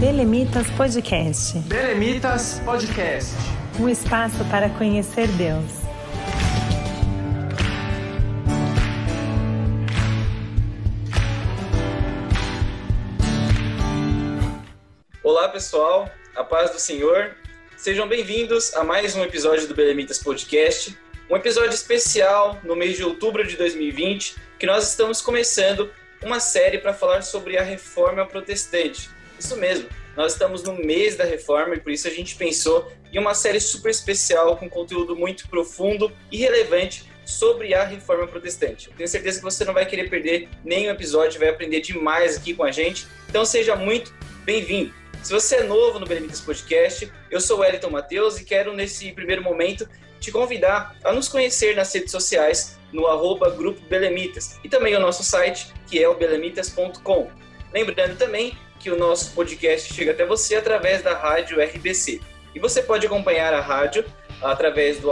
Belemitas Podcast. Belemitas Podcast. Um espaço para conhecer Deus. Olá pessoal, a paz do Senhor. Sejam bem-vindos a mais um episódio do Belemitas Podcast. Um episódio especial no mês de outubro de 2020, que nós estamos começando uma série para falar sobre a Reforma Protestante. Isso mesmo, nós estamos no mês da Reforma e por isso a gente pensou em uma série super especial com conteúdo muito profundo e relevante sobre a Reforma Protestante. Eu tenho certeza que você não vai querer perder nenhum episódio, vai aprender demais aqui com a gente, então seja muito bem-vindo. Se você é novo no Belemitas Podcast, eu sou o Wellington Matheus e quero nesse primeiro momento te convidar a nos conhecer nas redes sociais no @Grupo Belemitas e também o nosso site que é o belemitas.com. Lembrando também que o nosso podcast chega até você através da Rádio RBC. E você pode acompanhar a rádio através do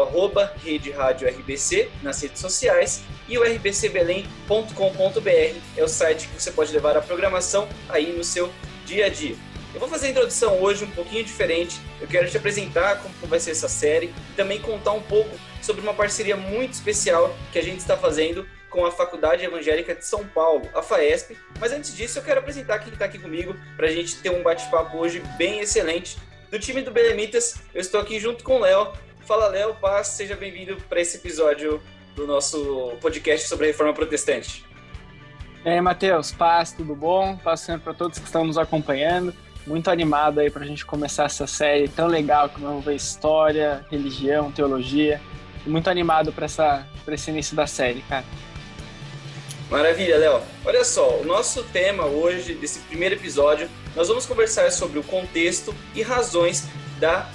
@Rede Rádio RBC nas redes sociais e o rbcbelém.com.br é o site que você pode levar a programação aí no seu dia a dia. Eu vou fazer a introdução hoje um pouquinho diferente. Eu quero te apresentar como vai ser essa série e também contar um pouco sobre uma parceria muito especial que a gente está fazendo com a Faculdade Evangélica de São Paulo, a FAESP. Mas antes disso, eu quero apresentar quem está aqui comigo para a gente ter um bate-papo hoje bem excelente. Do time do Belemitas, eu estou aqui junto com o Léo. Fala, Léo, paz, seja bem-vindo para esse episódio do nosso podcast sobre a Reforma Protestante. E aí, Matheus, paz, tudo bom? Paz sempre para todos que estão nos acompanhando. Muito animado aí para a gente começar essa série tão legal que vamos ver história, religião, teologia. Muito animado para esse início da série, cara. Maravilha, Léo. Olha só, o nosso tema hoje, desse primeiro episódio, nós vamos conversar sobre o contexto e razões da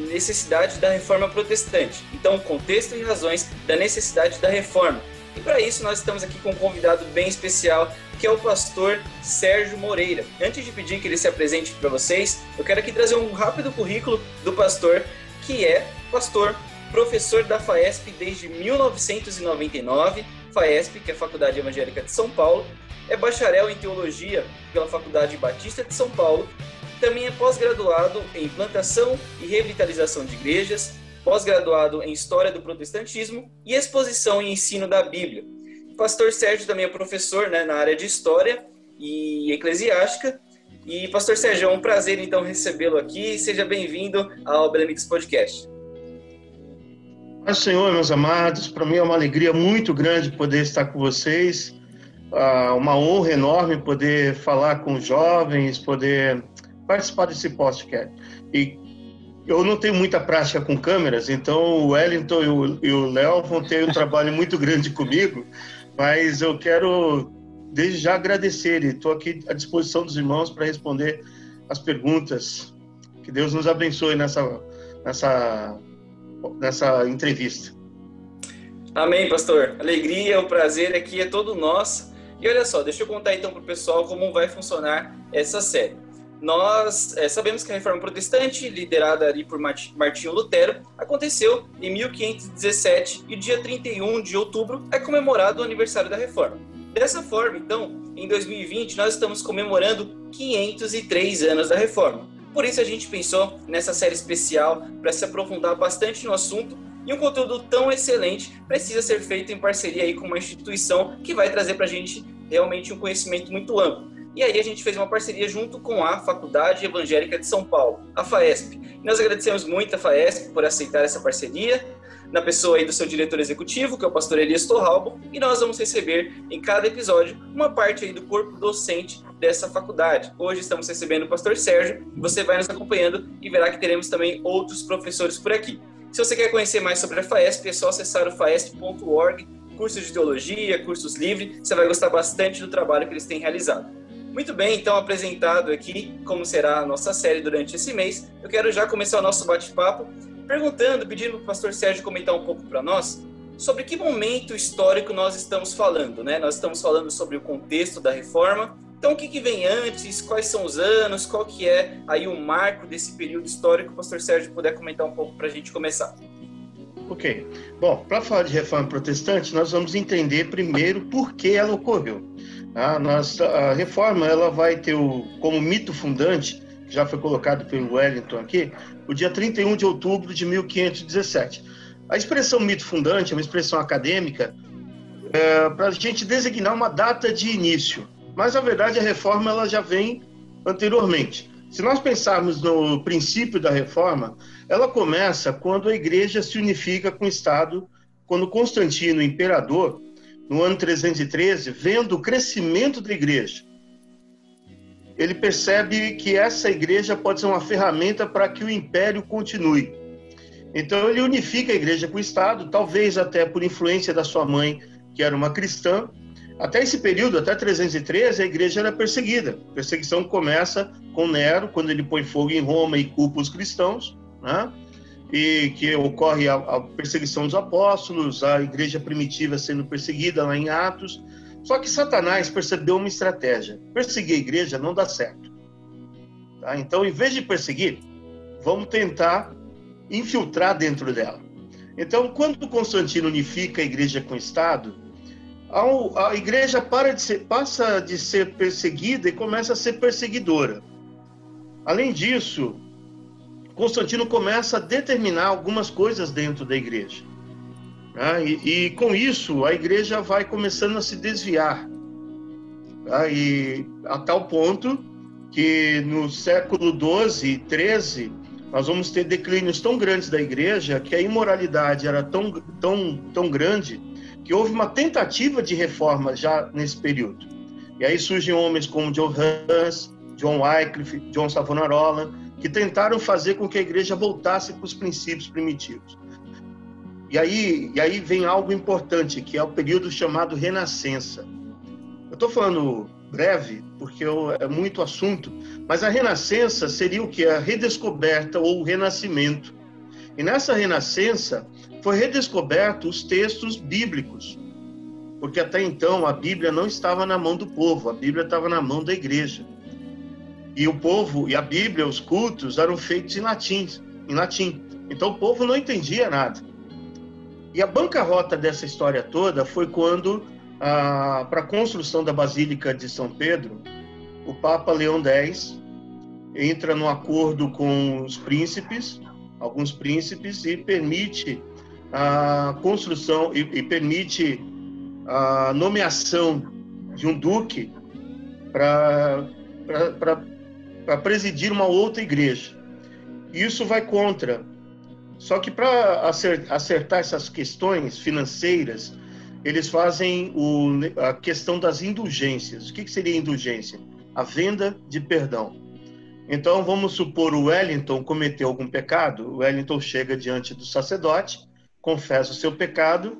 necessidade da Reforma Protestante. Então, contexto e razões da necessidade da Reforma. E para isso nós estamos aqui com um convidado bem especial, que é o pastor Sérgio Moreira. Antes de pedir que ele se apresente para vocês, eu quero aqui trazer um rápido currículo do pastor, que é pastor, professor da FAESP desde 1999, FAESP, que é a Faculdade Evangélica de São Paulo, é bacharel em Teologia pela Faculdade Batista de São Paulo, também é pós-graduado em Plantação e Revitalização de Igrejas, pós-graduado em História do Protestantismo e Exposição e Ensino da Bíblia. O pastor Sérgio também é professor, na área de História e Eclesiástica. E, pastor Sérgio, é um prazer, então, recebê-lo aqui. Seja bem-vindo ao Belemitas Podcast. Paz do Senhor, meus amados, para mim é uma alegria muito grande poder estar com vocês, uma honra enorme poder falar com os jovens, poder participar desse podcast. E eu não tenho muita prática com câmeras, então o Wellington e o Léo vão ter um trabalho muito grande comigo, mas eu quero desde já agradecer e estou aqui à disposição dos irmãos para responder as perguntas. Que Deus nos abençoe nessa entrevista. Amém, pastor. Alegria, o prazer aqui é todo nosso. E olha só, deixa eu contar então para o pessoal como vai funcionar essa série. Nós sabemos que a Reforma Protestante, liderada ali por Martinho Lutero, aconteceu em 1517 e o dia 31 de outubro é comemorado o aniversário da Reforma. Dessa forma, então, em 2020, nós estamos comemorando 503 anos da Reforma. Por isso a gente pensou nessa série especial para se aprofundar bastante no assunto, e um conteúdo tão excelente precisa ser feito em parceria aí com uma instituição que vai trazer para a gente realmente um conhecimento muito amplo. E aí a gente fez uma parceria junto com a Faculdade Evangélica de São Paulo, a FAESP. E nós agradecemos muito a FAESP por aceitar essa parceria, na pessoa aí do seu diretor executivo, que é o pastor Elias Torralbo, e nós vamos receber em cada episódio uma parte aí do corpo docente dessa faculdade. Hoje estamos recebendo o pastor Sérgio, você vai nos acompanhando e verá que teremos também outros professores por aqui. Se você quer conhecer mais sobre a FAESP, é só acessar o faesp.org, cursos de teologia, cursos livres, você vai gostar bastante do trabalho que eles têm realizado. Muito bem, então apresentado aqui como será a nossa série durante esse mês, eu quero já começar o nosso bate-papo pedindo para o pastor Sérgio comentar um pouco para nós sobre que momento histórico nós estamos falando, Nós estamos falando sobre o contexto da Reforma. Então, o que vem antes? Quais são os anos? Qual que é aí o marco desse período histórico? O pastor Sérgio puder comentar um pouco para a gente começar. Ok. Bom, para falar de Reforma Protestante, nós vamos entender primeiro por que ela ocorreu. A Reforma ela vai ter como mito fundante já foi colocado pelo Wellington aqui, o dia 31 de outubro de 1517. A expressão mito fundante é uma expressão acadêmica para a gente designar uma data de início, mas, na verdade, a reforma ela já vem anteriormente. Se nós pensarmos no princípio da reforma, ela começa quando a igreja se unifica com o Estado, quando Constantino, imperador, no ano 313, vendo o crescimento da igreja, ele percebe que essa igreja pode ser uma ferramenta para que o império continue. Então, ele unifica a igreja com o Estado, talvez até por influência da sua mãe, que era uma cristã. Até esse período, até 313, a igreja era perseguida. A perseguição começa com Nero, quando ele põe fogo em Roma e culpa os cristãos, né? E que ocorre a perseguição dos apóstolos, a igreja primitiva sendo perseguida lá em Atos. Só que Satanás percebeu uma estratégia. Perseguir a igreja não dá certo. Tá? Então, em vez de perseguir, vamos tentar infiltrar dentro dela. Então, quando Constantino unifica a igreja com o Estado, a igreja passa de ser perseguida e começa a ser perseguidora. Além disso, Constantino começa a determinar algumas coisas dentro da igreja. Né? E com isso, a igreja vai começando a se desviar. Tá? E a tal ponto que no século XII e XIII, nós vamos ter declínios tão grandes da igreja que a imoralidade era tão grande que houve uma tentativa de reforma já nesse período. E aí surgem homens como John Hus, John Wycliffe, John Savonarola, que tentaram fazer com que a igreja voltasse para os princípios primitivos. E aí vem algo importante, que é o período chamado Renascença. Eu estou falando breve, porque é muito assunto, mas a Renascença seria o quê? A redescoberta ou o renascimento. E nessa Renascença foi redescoberto os textos bíblicos, porque até então a Bíblia não estava na mão do povo, a Bíblia estava na mão da igreja. E o povo, e a Bíblia, os cultos eram feitos em latim. Então o povo não entendia nada. E a bancarrota dessa história toda foi quando, para a construção da Basílica de São Pedro, o Papa Leão X entra num acordo com os príncipes, alguns príncipes, e permite a construção e permite a nomeação de um duque para presidir uma outra igreja. Isso vai contra. Só que para acertar essas questões financeiras, eles fazem a questão das indulgências. O que seria indulgência? A venda de perdão. Então, vamos supor o Wellington cometeu algum pecado, o Wellington chega diante do sacerdote, confessa o seu pecado,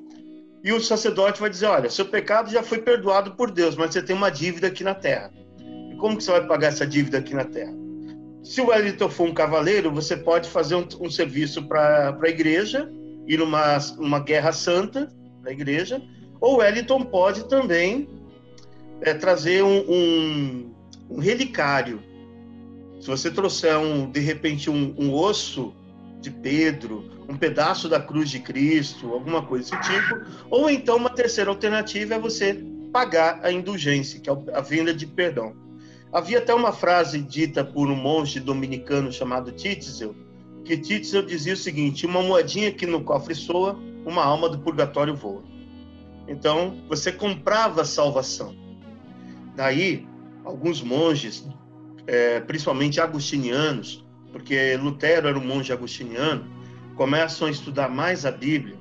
e o sacerdote vai dizer, olha, seu pecado já foi perdoado por Deus, mas você tem uma dívida aqui na terra. E como que você vai pagar essa dívida aqui na terra? Se o Wellington for um cavaleiro, você pode fazer um serviço para a igreja, ir numa guerra santa na igreja, ou o Wellington pode também trazer um relicário. Se você trouxer, de repente, um osso de Pedro, um pedaço da cruz de Cristo, alguma coisa desse tipo, ou então uma terceira alternativa é você pagar a indulgência, que é a venda de perdão. Havia até uma frase dita por um monge dominicano chamado Tetzel, que Tetzel dizia o seguinte: uma moedinha que no cofre soa, uma alma do purgatório voa. Então, você comprava a salvação. Daí, alguns monges, principalmente agostinianos, porque Lutero era um monge agostiniano, começam a estudar mais a Bíblia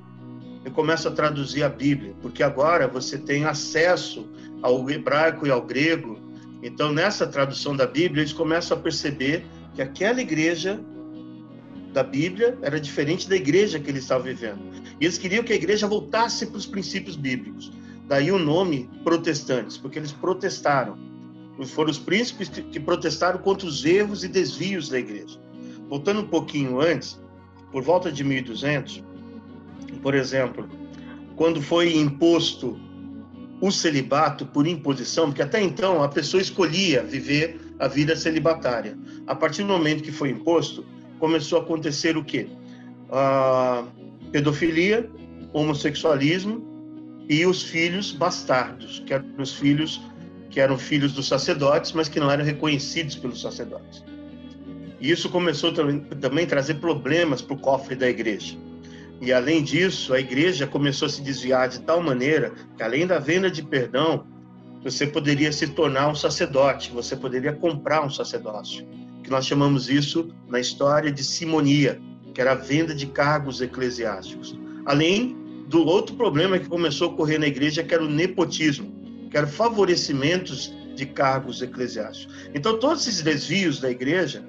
e começam a traduzir a Bíblia, porque agora você tem acesso ao hebraico e ao grego. Então, nessa tradução da Bíblia, eles começam a perceber que aquela igreja da Bíblia era diferente da igreja que eles estavam vivendo. E eles queriam que a igreja voltasse para os princípios bíblicos. Daí o nome protestantes, porque eles protestaram. Foram os príncipes que protestaram contra os erros e desvios da igreja. Voltando um pouquinho antes, por volta de 1200, por exemplo, quando foi imposto o celibato por imposição, porque até então a pessoa escolhia viver a vida celibatária. A partir do momento que foi imposto, começou a acontecer o quê? A pedofilia, homossexualismo e os filhos bastardos, que eram os filhos que eram filhos dos sacerdotes, mas que não eram reconhecidos pelos sacerdotes. E isso começou também a trazer problemas para o cofre da igreja. E, além disso, a igreja começou a se desviar de tal maneira que, além da venda de perdão, você poderia se tornar um sacerdote, você poderia comprar um sacerdócio, que nós chamamos isso na história de simonia, que era a venda de cargos eclesiásticos. Além do outro problema que começou a ocorrer na igreja, que era o nepotismo, que eram favorecimentos de cargos eclesiásticos. Então, todos esses desvios da igreja,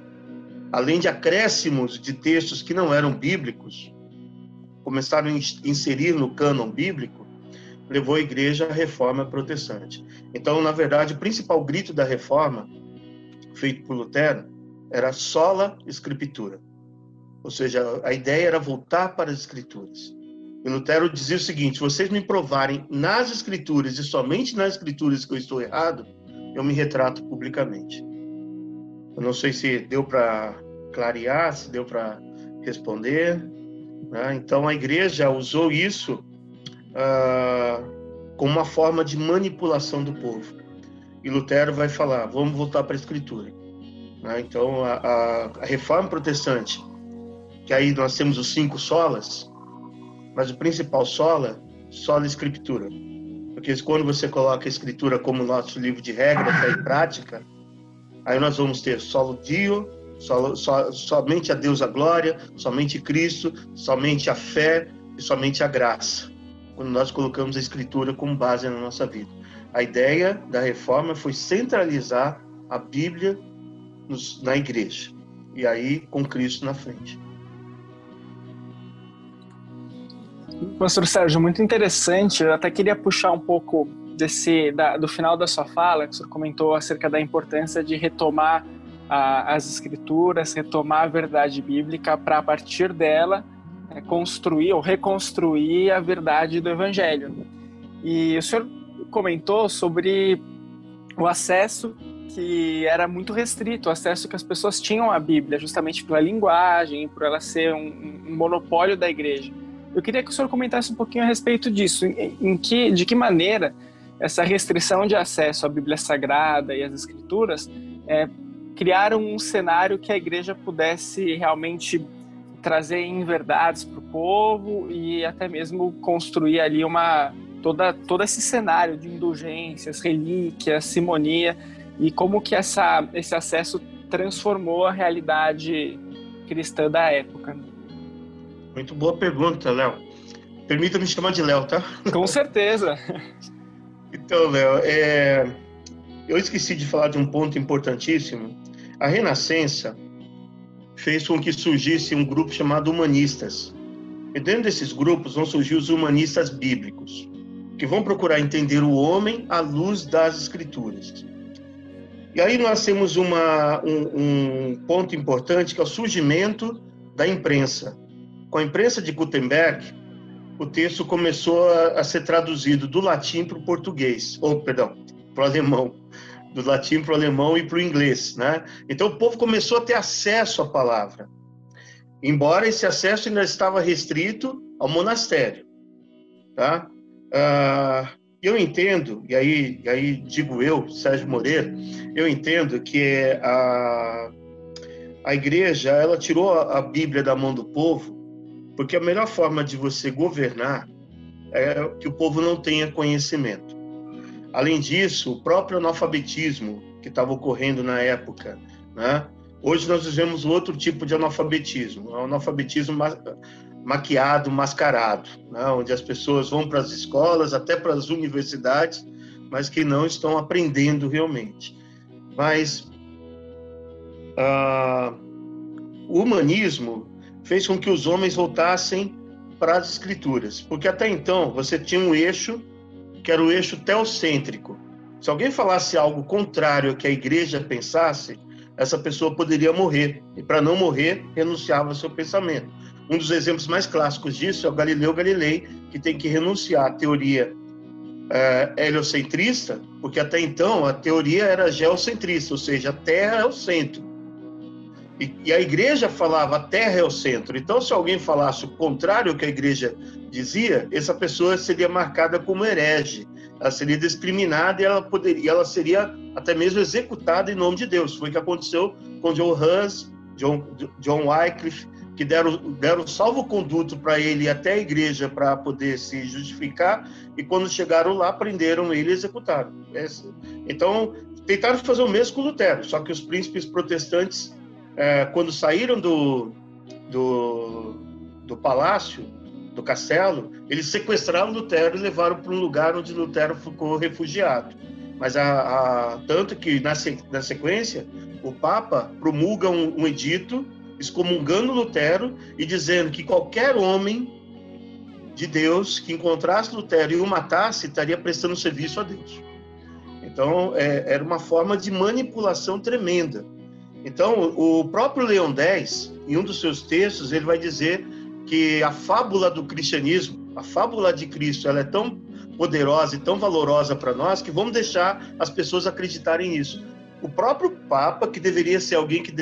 além de acréscimos de textos que não eram bíblicos, começaram a inserir no cânon bíblico, levou a igreja à reforma protestante. Então, na verdade, o principal grito da reforma, feito por Lutero, era sola scriptura. Ou seja, a ideia era voltar para as escrituras. E Lutero dizia o seguinte: se vocês me provarem nas escrituras e somente nas escrituras que eu estou errado, eu me retrato publicamente. Eu não sei se deu para clarear, se deu para responder, né? Então, a igreja usou isso como uma forma de manipulação do povo. E Lutero vai falar, vamos voltar para a Escritura. Né? Então, a reforma protestante, que aí nós temos os 5 solas, mas o principal sola Escritura. Porque quando você coloca a Escritura como nosso livro de regra, fé e prática, aí nós vamos ter solo Dio, somente a Deus a glória, somente Cristo, somente a fé e somente a graça, quando nós colocamos a Escritura como base na nossa vida. A ideia da reforma foi centralizar a Bíblia na igreja, e aí com Cristo na frente. Pastor Sérgio, muito interessante. Eu até queria puxar um pouco do final da sua fala, que o senhor comentou acerca da importância de retomar as escrituras, retomar a verdade bíblica para, a partir dela, construir ou reconstruir a verdade do Evangelho. E o senhor comentou sobre o acesso que era muito restrito, o acesso que as pessoas tinham à Bíblia, justamente pela linguagem, por ela ser um monopólio da igreja. Eu queria que o senhor comentasse um pouquinho a respeito disso, de que maneira essa restrição de acesso à Bíblia Sagrada e às Escrituras criaram um cenário que a igreja pudesse realmente trazer em verdades para o povo e até mesmo construir ali todo esse cenário de indulgências, relíquias, simonia, e como que esse acesso transformou a realidade cristã da época. Muito boa pergunta, Léo. Permita-me chamar de Léo, tá? Com certeza. Então, Léo, eu esqueci de falar de um ponto importantíssimo. A Renascença fez com que surgisse um grupo chamado humanistas. E dentro desses grupos vão surgir os humanistas bíblicos, que vão procurar entender o homem à luz das Escrituras. E aí nós temos um ponto importante, que é o surgimento da imprensa. Com a imprensa de Gutenberg, o texto começou a ser traduzido do latim para o português, para o alemão, do latim para o alemão e para o inglês, né? Então o povo começou a ter acesso à palavra, embora esse acesso ainda estava restrito ao monastério, tá? Eu entendo, e aí digo eu, Sérgio Moreira, eu entendo que a igreja, ela tirou a Bíblia da mão do povo, porque a melhor forma de você governar é que o povo não tenha conhecimento. Além disso, o próprio analfabetismo que estava ocorrendo na época, né? Hoje nós vivemos outro tipo de analfabetismo, o analfabetismo maquiado, mascarado, né? Onde as pessoas vão para as escolas, até para as universidades, mas que não estão aprendendo realmente. Mas o humanismo fez com que os homens voltassem para as Escrituras, porque até então você tinha um eixo, que era o eixo teocêntrico. Se alguém falasse algo contrário ao que a igreja pensasse, essa pessoa poderia morrer, e para não morrer, renunciava ao seu pensamento. Um dos exemplos mais clássicos disso é o Galileu Galilei, que tem que renunciar à teoria heliocentrista, porque até então a teoria era geocentrista, ou seja, a Terra é o centro. E a igreja falava, a Terra é o centro. Então, se alguém falasse o contrário ao que a igreja dizia, essa pessoa seria marcada como herege. Ela seria discriminada e ela seria até mesmo executada em nome de Deus. Foi o que aconteceu com John Hus, John Wycliffe, que deram salvo-conduto para ele até a igreja para poder se justificar, e quando chegaram lá, prenderam ele e executaram. Então, tentaram fazer o mesmo com Lutero, só que os príncipes protestantes, quando saíram do palácio, do castelo, eles sequestraram Lutero e levaram para um lugar onde Lutero ficou refugiado. Mas tanto que, na sequência, o Papa promulga um edito excomungando Lutero e dizendo que qualquer homem de Deus que encontrasse Lutero e o matasse estaria prestando serviço a Deus. Então, era uma forma de manipulação tremenda. Então, o próprio Leão X, em um dos seus textos, ele vai dizer que a fábula do cristianismo, a fábula de Cristo, ela é tão poderosa e tão valorosa para nós que vamos deixar as pessoas acreditarem nisso. O próprio Papa, que deveria ser alguém que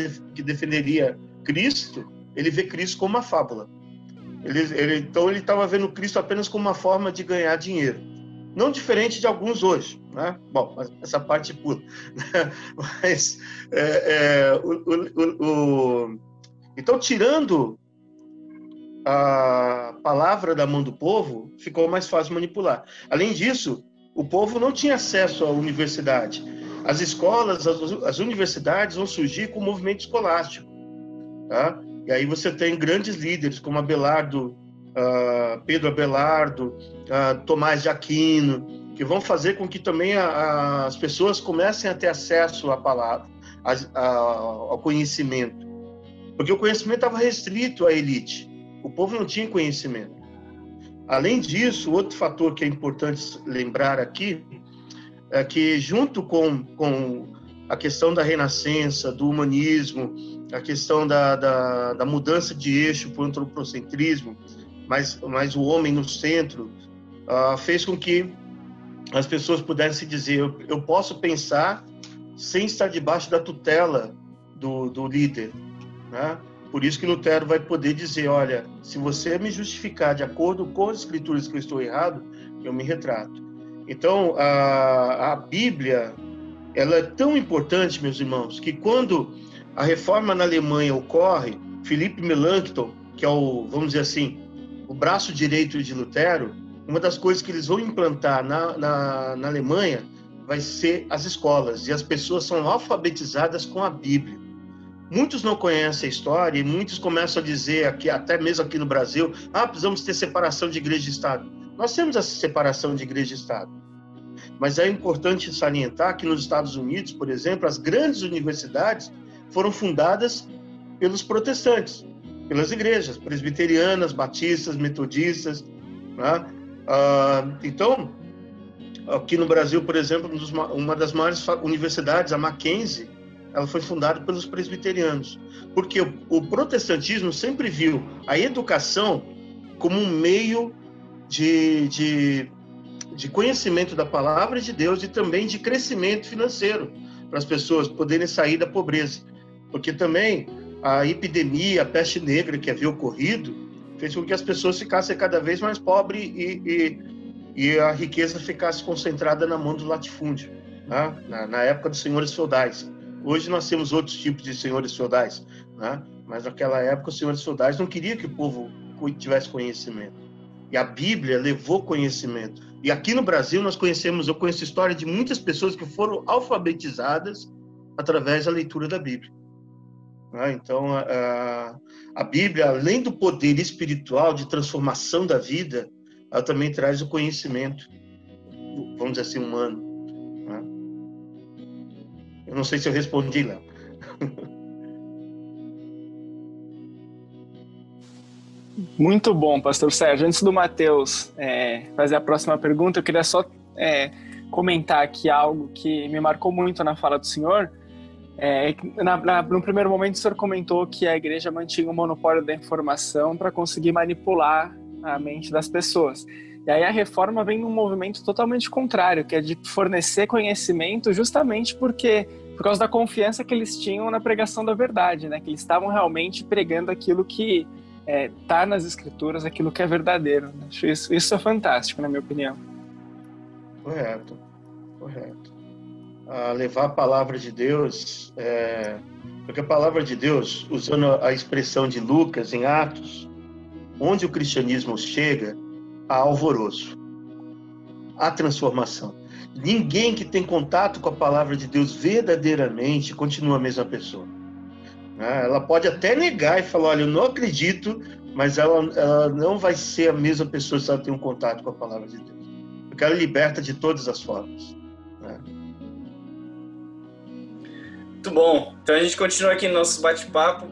defenderia Cristo, ele vê Cristo como uma fábula. Então ele estava vendo Cristo apenas como uma forma de ganhar dinheiro. Não diferente de alguns hoje, né? Bom, essa parte pula. Mas, então, tirando a palavra da mão do povo, ficou mais fácil manipular. Além disso, o povo não tinha acesso à universidade. As escolas, as universidades vão surgir com o movimento escolástico, tá? E aí você tem grandes líderes como Abelardo, Pedro Abelardo, Tomás de Aquino, que vão fazer com que também as pessoas comecem a ter acesso à palavra, ao conhecimento. Porque o conhecimento estava restrito à elite. O povo não tinha conhecimento. Além disso, outro fator que é importante lembrar aqui é que, junto com a questão da renascença, do humanismo, a questão da mudança de eixo para o antropocentrismo, mas o homem no centro, fez com que as pessoas pudessem dizer: eu posso pensar sem estar debaixo da tutela do líder, né? Por isso que Lutero vai poder dizer: olha, se você me justificar de acordo com as escrituras que eu estou errado, eu me retrato. Então, a Bíblia, ela é tão importante, meus irmãos, que quando a reforma na Alemanha ocorre, Philippe Melanchthon, que é vamos dizer assim, o braço direito de Lutero, uma das coisas que eles vão implantar na Alemanha vai ser as escolas, e as pessoas são alfabetizadas com a Bíblia. Muitos não conhecem a história e muitos começam a dizer, até mesmo aqui no Brasil, precisamos ter separação de igreja e Estado. Nós temos essa separação de igreja e Estado. Mas é importante salientar que nos Estados Unidos, por exemplo, as grandes universidades foram fundadas pelos protestantes, pelas igrejas presbiterianas, batistas, metodistas, né? Então, aqui no Brasil, por exemplo, uma das maiores universidades, a Mackenzie, ela foi fundada pelos presbiterianos, porque o protestantismo sempre viu a educação como um meio de conhecimento da palavra de Deus e também de crescimento financeiro para as pessoas poderem sair da pobreza. Porque também a epidemia, a peste negra que havia ocorrido, fez com que as pessoas ficassem cada vez mais pobres e a riqueza ficasse concentrada na mão do latifúndio, né? Na época dos senhores feudais. Hoje nós temos outros tipos de senhores feudais, né? Mas naquela época os senhores feudais não queriam que o povo tivesse conhecimento. E a Bíblia levou conhecimento. E aqui no Brasil eu conheço a história de muitas pessoas que foram alfabetizadas através da leitura da Bíblia. Então, a Bíblia, além do poder espiritual de transformação da vida, ela também traz o conhecimento, vamos dizer assim, humano. Eu não sei se eu respondi, Léo. Muito bom, pastor Sérgio. Antes do Matheus fazer a próxima pergunta, eu queria só comentar aqui algo que me marcou muito na fala do senhor. No primeiro momento, o senhor comentou que a igreja mantinha o monopólio da informação para conseguir manipular a mente das pessoas. E aí a reforma vem num movimento totalmente contrário, que é de fornecer conhecimento justamente por causa da confiança que eles tinham na pregação da verdade, né? Que eles estavam realmente pregando aquilo que está nas escrituras, aquilo que é verdadeiro. Acho isso é fantástico, na minha opinião. Correto. a levar a palavra de Deus, porque a palavra de Deus, usando a expressão de Lucas em Atos, onde o cristianismo chega, há alvoroço, há transformação. Ninguém que tem contato com a palavra de Deus verdadeiramente continua a mesma pessoa. Ela pode até negar e falar, olha, eu não acredito, mas ela não vai ser a mesma pessoa se ela tem um contato com a palavra de Deus. Porque ela liberta de todas as formas. Muito bom. Então a gente continua aqui no nosso bate-papo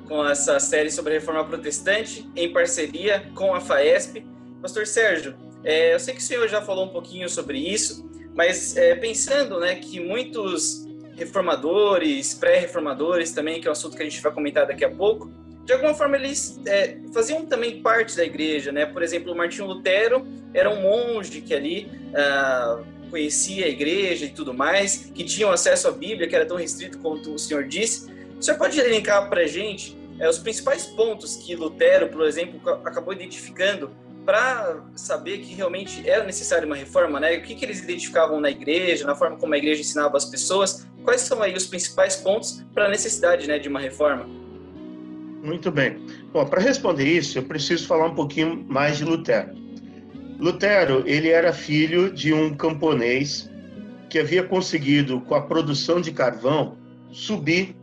com essa série sobre a Reforma Protestante, em parceria com a FAESP. Pastor Sérgio, eu sei que o senhor já falou um pouquinho sobre isso, mas pensando, né, que muitos reformadores, pré-reformadores também, que é um assunto que a gente vai comentar daqui a pouco, de alguma forma eles faziam também parte da igreja, né? Por exemplo, o Martinho Lutero era um monge que ali conhecia a igreja e tudo mais, que tinha acesso à Bíblia, que era tão restrito quanto o senhor disse. O senhor pode elencar para a gente os principais pontos que Lutero, por exemplo, acabou identificando para saber que realmente era necessária uma reforma, né? O que eles identificavam na igreja, na forma como a igreja ensinava as pessoas? Quais são aí os principais pontos para a necessidade, né, de uma reforma? Muito bem. Bom, para responder isso, eu preciso falar um pouquinho mais de Lutero. Lutero, ele era filho de um camponês que havia conseguido, com a produção de carvão, subir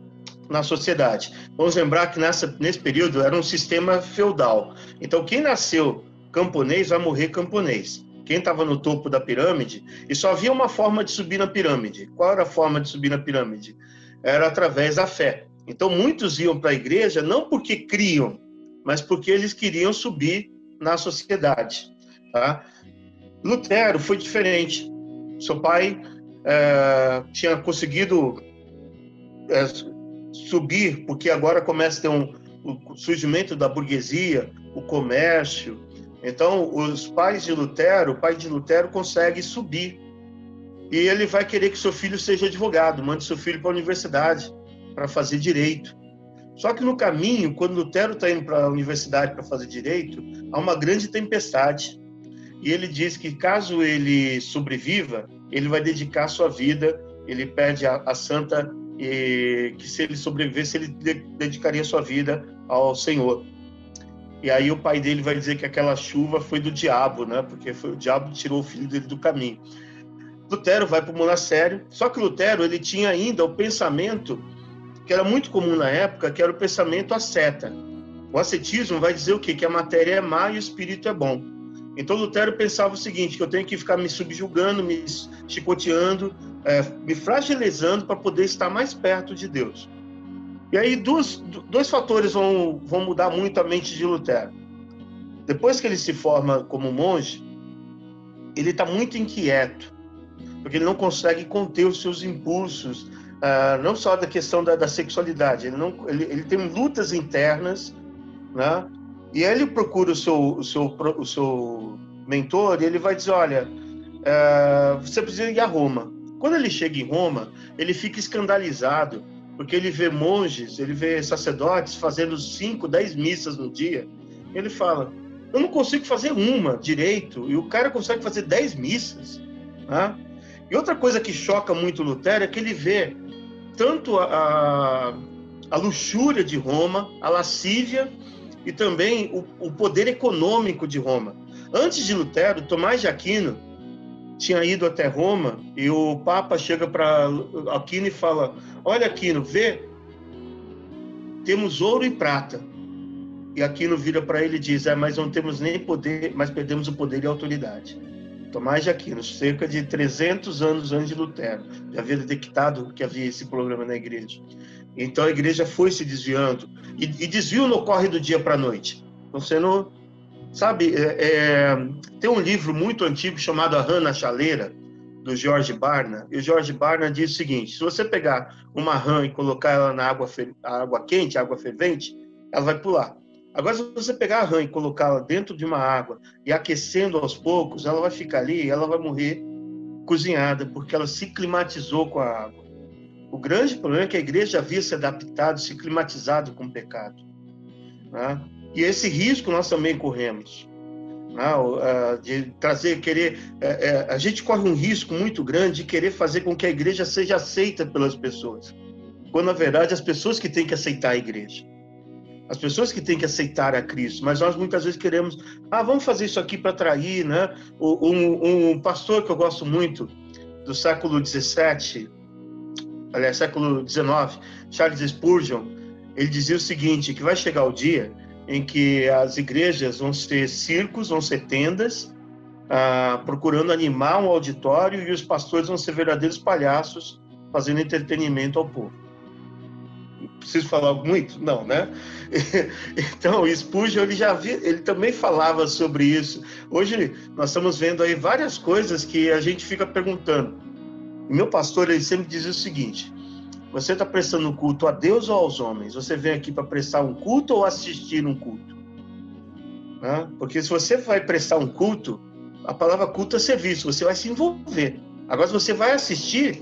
na sociedade. Vamos lembrar que nesse período era um sistema feudal. Então, quem nasceu camponês vai morrer camponês. Quem estava no topo da pirâmide, e só havia uma forma de subir na pirâmide. Qual era a forma de subir na pirâmide? Era através da fé. Então, muitos iam para a igreja não porque criam, mas porque eles queriam subir na sociedade. Tá? Lutero foi diferente. Seu pai tinha conseguido subir, porque agora começa a ter o surgimento da burguesia, o comércio. Então, os pais de Lutero, o pai de Lutero consegue subir. E ele vai querer que seu filho seja advogado, mande seu filho para a universidade para fazer direito. Só que no caminho, quando Lutero está indo para a universidade para fazer direito, há uma grande tempestade. E ele diz que caso ele sobreviva, ele vai dedicar sua vida, ele pede a santa que se ele sobrevivesse, ele dedicaria sua vida ao Senhor. E aí o pai dele vai dizer que aquela chuva foi do diabo, né? Porque foi o diabo que tirou o filho dele do caminho. Lutero vai para o monastério, só que Lutero ele tinha ainda o pensamento que era muito comum na época, que era o pensamento asceta. O ascetismo vai dizer o quê? Que a matéria é má e o espírito é bom. Então Lutero pensava o seguinte, que eu tenho que ficar me subjugando, me chicoteando, me fragilizando para poder estar mais perto de Deus. E aí dois fatores vão mudar muito a mente de Lutero. Depois que ele se forma como monge, ele está muito inquieto, porque ele não consegue conter os seus impulsos, não só da questão da sexualidade, ele tem lutas internas, né? E aí ele procura o seu mentor e ele vai dizer, olha, você precisa ir a Roma. Quando ele chega em Roma, ele fica escandalizado, porque ele vê monges, ele vê sacerdotes fazendo 5, 10 missas no dia. Ele fala, eu não consigo fazer uma direito, e o cara consegue fazer 10 missas. Né? E outra coisa que choca muito Lutero é que ele vê tanto a luxúria de Roma, a lascívia, e também o poder econômico de Roma. Antes de Lutero, Tomás de Aquino tinha ido até Roma e o Papa chega para Aquino e fala, olha Aquino, vê, temos ouro e prata. E Aquino vira para ele e diz, mas não temos nem poder, mas perdemos o poder e a autoridade. Tomás de Aquino, cerca de 300 anos antes de Lutero, já havia detectado que havia esse problema na igreja. Então a igreja foi se desviando, e desvio não ocorre do dia para a noite. Então você não... Sabe, tem um livro muito antigo chamado A Rã na Chaleira, do George Barna, e o George Barna diz o seguinte, se você pegar uma rã e colocar ela na água quente, água fervente, ela vai pular. Agora, se você pegar a rã e colocá-la dentro de uma água e aquecendo aos poucos, ela vai ficar ali e ela vai morrer cozinhada, porque ela se climatizou com a água. O grande problema é que a igreja havia se adaptado, se climatizado com o pecado. Né? E esse risco nós também corremos. de trazer, querer... a gente corre um risco muito grande de querer fazer com que a igreja seja aceita pelas pessoas, quando, na verdade, as pessoas que têm que aceitar a igreja, as pessoas que têm que aceitar a Cristo, mas nós muitas vezes queremos, vamos fazer isso aqui para atrair, né? Um pastor que eu gosto muito, do século XVII, aliás, século XIX, Charles Spurgeon, ele dizia o seguinte, que vai chegar o dia em que as igrejas vão ser circos, vão ser tendas, procurando animar um auditório, e os pastores vão ser verdadeiros palhaços, fazendo entretenimento ao povo. Preciso falar muito? Não, né? Então, o Spurgeon, ele também falava sobre isso. Hoje, nós estamos vendo aí várias coisas que a gente fica perguntando. O meu pastor, ele sempre dizia o seguinte, você está prestando culto a Deus ou aos homens? Você vem aqui para prestar um culto ou assistir um culto? Porque se você vai prestar um culto, a palavra culto é serviço, você vai se envolver. Agora, se você vai assistir,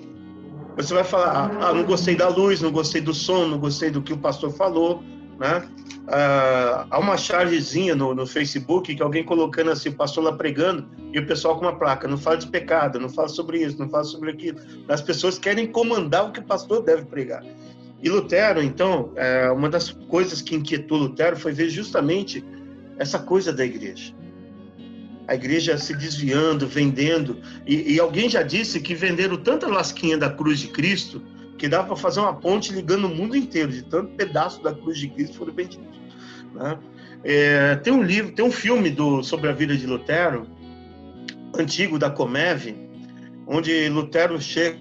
você vai falar, não gostei da luz, não gostei do som, não gostei do que o pastor falou, né? Há uma chargezinha no Facebook que alguém colocando assim, o pastor lá pregando, e o pessoal com uma placa, não fala de pecado, não fala sobre isso, não fala sobre aquilo. As pessoas querem comandar o que o pastor deve pregar. E Lutero, então, uma das coisas que inquietou Lutero foi ver justamente essa coisa da igreja. A igreja se desviando, vendendo, e alguém já disse que venderam tanta lasquinha da cruz de Cristo que dá para fazer uma ponte ligando o mundo inteiro, de tanto pedaço da cruz de Cristo foram vendidos, né? Tem um livro, tem um filme sobre a vida de Lutero, antigo, da Comev, onde Lutero chega,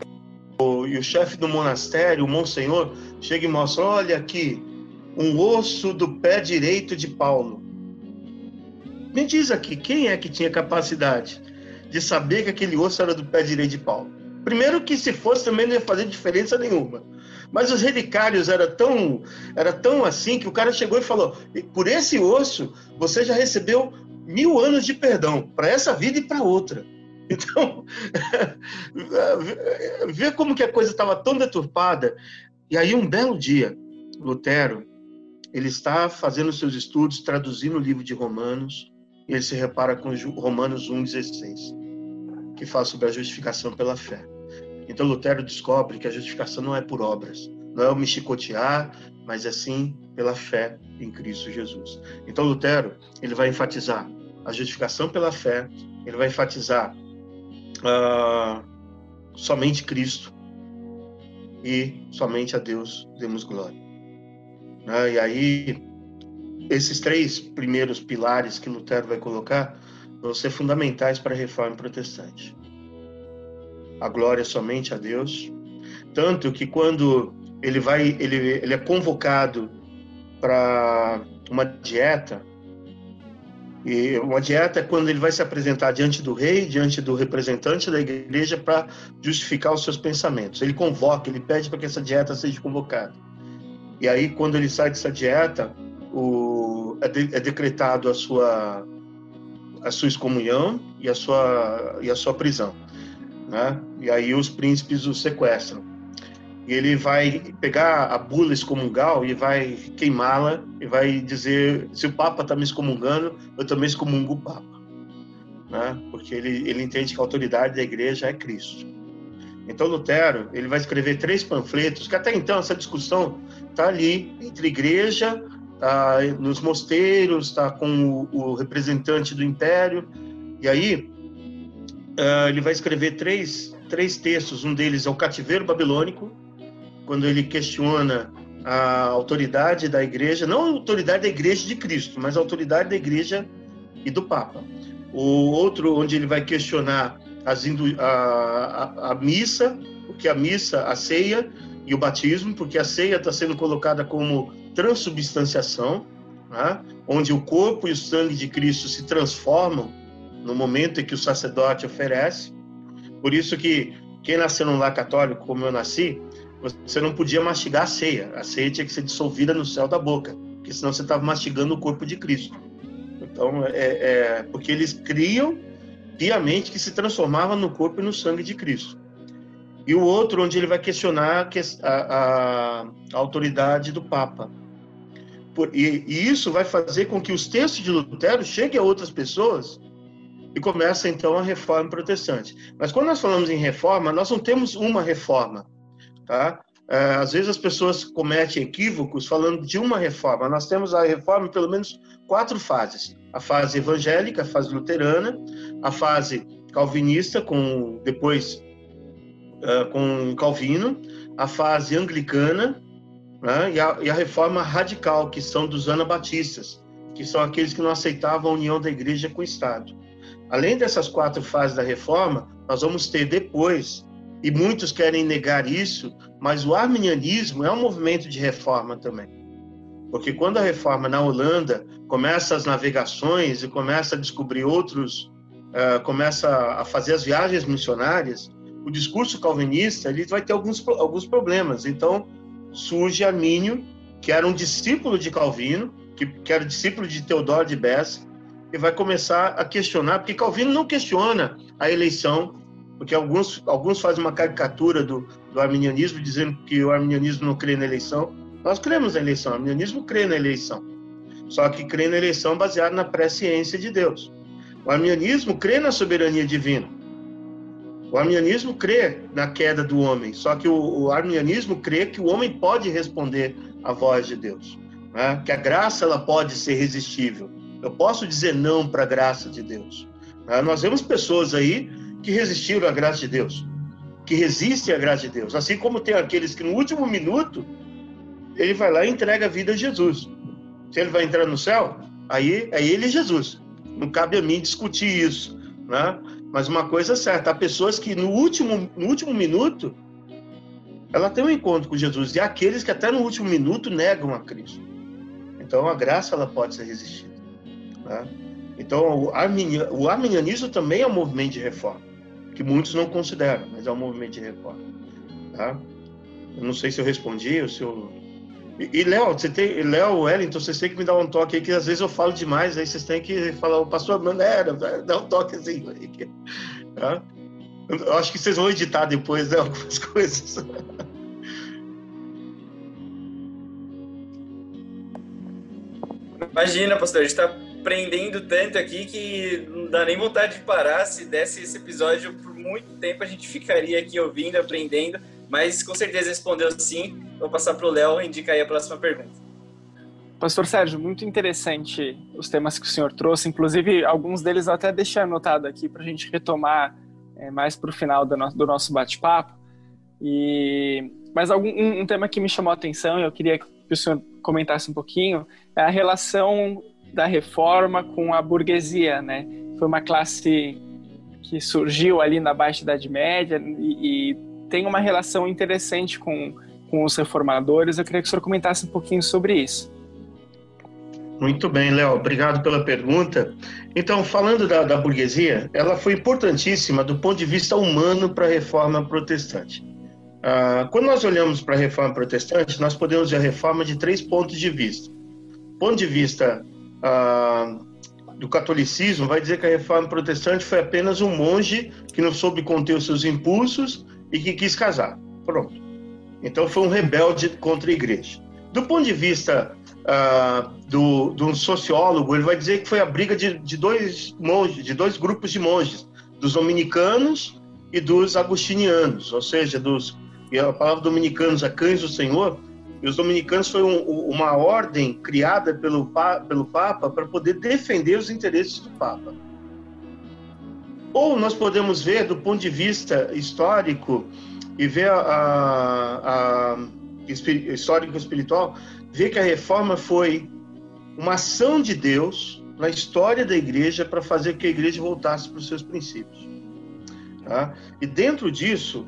e o chefe do monastério, o Monsenhor, chega e mostra, olha aqui, um osso do pé direito de Paulo. Me diz aqui, quem é que tinha capacidade de saber que aquele osso era do pé direito de Paulo? Primeiro que se fosse também não ia fazer diferença nenhuma. Mas os relicários era tão assim que o cara chegou e falou, por esse osso você já recebeu 1000 anos de perdão, para essa vida e para outra. Então, vê como que a coisa estava tão deturpada. E aí um belo dia, Lutero, ele está fazendo seus estudos, traduzindo o livro de Romanos, e ele se repara com Romanos 1,16, que fala sobre a justificação pela fé. Então Lutero descobre que a justificação não é por obras, não é o me chicotear, mas é sim pela fé em Cristo Jesus. Então Lutero, ele vai enfatizar a justificação pela fé, ele vai enfatizar somente Cristo e somente a Deus demos glória. E aí, esses 3 primeiros pilares que Lutero vai colocar vão ser fundamentais para a reforma protestante. A glória somente a Deus, tanto que quando ele é convocado para uma dieta, e uma dieta é quando ele vai se apresentar diante do rei, diante do representante da igreja para justificar os seus pensamentos. Ele convoca, ele pede para que essa dieta seja convocada. E aí, quando ele sai dessa dieta, é decretado a sua excomunhão e a sua prisão, né? E aí os príncipes o sequestram. E ele vai pegar a bula excomungal e vai queimá-la e vai dizer, se o Papa está me excomungando, eu também excomungo o Papa, né? Porque ele entende que a autoridade da igreja é Cristo. Então Lutero, ele vai escrever 3 panfletos, que até então essa discussão está ali entre igreja, tá nos mosteiros, está com o representante do império, e aí ele vai escrever três textos. Um deles é o Cativeiro Babilônico, quando ele questiona a autoridade da igreja, não a autoridade da igreja de Cristo, mas a autoridade da igreja e do Papa. O outro, onde ele vai questionar a missa, porque a missa, a ceia e o batismo, porque a ceia está sendo colocada como transubstanciação, né? Onde o corpo e o sangue de Cristo se transformam no momento em que o sacerdote oferece. Por isso que quem nasceu num lar católico, como eu nasci, você não podia mastigar a ceia. A ceia tinha que ser dissolvida no céu da boca, porque senão você estava mastigando o corpo de Cristo. Então, porque eles criam piamente que se transformava no corpo e no sangue de Cristo. E o outro, onde ele vai questionar a autoridade do Papa. E isso vai fazer com que os textos de Lutero cheguem a outras pessoas e começa, então, a reforma protestante. Mas quando nós falamos em reforma, nós não temos uma reforma, tá? Às vezes as pessoas cometem equívocos falando de uma reforma. Nós temos a reforma em pelo menos 4 fases. A fase evangélica, a fase luterana, a fase calvinista, depois com Calvino, a fase anglicana, né? e a reforma radical, que são dos anabatistas, que são aqueles que não aceitavam a união da igreja com o Estado. Além dessas 4 fases da reforma, nós vamos ter depois, e muitos querem negar isso, mas o arminianismo é um movimento de reforma também. Porque quando a reforma na Holanda começa as navegações e começa a descobrir começa a fazer as viagens missionárias, o discurso calvinista ele vai ter alguns problemas. Então, surge Armínio, que era um discípulo de Calvino, que era discípulo de Teodoro de Beza, e vai começar a questionar, porque Calvino não questiona a eleição, porque alguns fazem uma caricatura do arminianismo, dizendo que o arminianismo não crê na eleição. Nós cremos na eleição, o arminianismo crê na eleição, só que crê na eleição baseada na presciência de Deus. O arminianismo crê na soberania divina. O arminianismo crê na queda do homem, só que o arminianismo crê que o homem pode responder à voz de Deus, né? Que a graça ela pode ser resistível. Eu posso dizer não para a graça de Deus. Nós vemos pessoas aí que resistiram à graça de Deus, que resistem à graça de Deus. Assim como tem aqueles que no último minuto, ele vai lá e entrega a vida a Jesus. Se ele vai entrar no céu, aí é ele e Jesus. Não cabe a mim discutir isso, né? Mas uma coisa é certa, há pessoas que no último minuto, ela tem um encontro com Jesus. E há aqueles que até no último minuto negam a Cristo. Então a graça ela pode ser resistida. Tá? Então, o arminianismo também é um movimento de reforma, que muitos não consideram, mas é um movimento de reforma. Tá? Eu não sei se eu respondi, ou se eu... E Léo, Wellington, vocês têm que me dar um toque aí, que às vezes eu falo demais, aí vocês têm que falar, o pastor Maneira, dá um toque assim. Tá? Eu acho que vocês vão editar depois, né, algumas coisas. Imagina, pastor, a gente está aprendendo tanto aqui que não dá nem vontade de parar. Se desse esse episódio por muito tempo, a gente ficaria aqui ouvindo, aprendendo, mas com certeza respondeu sim. Vou passar para o Léo e indicar aí a próxima pergunta. Pastor Sérgio, muito interessante os temas que o senhor trouxe, inclusive alguns deles eu até deixei anotado aqui para a gente retomar mais para o final do nosso bate-papo. Mas um tema que me chamou a atenção e eu queria que o senhor comentasse um pouquinho é a relação da reforma com a burguesia, né? Foi uma classe que surgiu ali na Baixa Idade Média e tem uma relação interessante com os reformadores. Eu queria que o senhor comentasse um pouquinho sobre isso. Muito bem, Léo. Obrigado pela pergunta. Então, falando da burguesia, ela foi importantíssima do ponto de vista humano para a reforma protestante. Quando nós olhamos para a reforma protestante, nós podemos ver a reforma de 3 pontos de vista. Ponto de vista do catolicismo, vai dizer que a reforma protestante foi apenas um monge que não soube conter os seus impulsos e que quis casar. Pronto. Então foi um rebelde contra a igreja. Do ponto de vista de um sociólogo, ele vai dizer que foi a briga de dois grupos de monges, dos dominicanos e dos agostinianos, ou seja, e a palavra dominicanos é cães do Senhor, e os dominicanos foi uma ordem criada pelo Papa para poder defender os interesses do Papa. Ou nós podemos ver do ponto de vista histórico e ver histórico espiritual, ver que a reforma foi uma ação de Deus na história da igreja para fazer com que a igreja voltasse para os seus princípios. Tá? E dentro disso,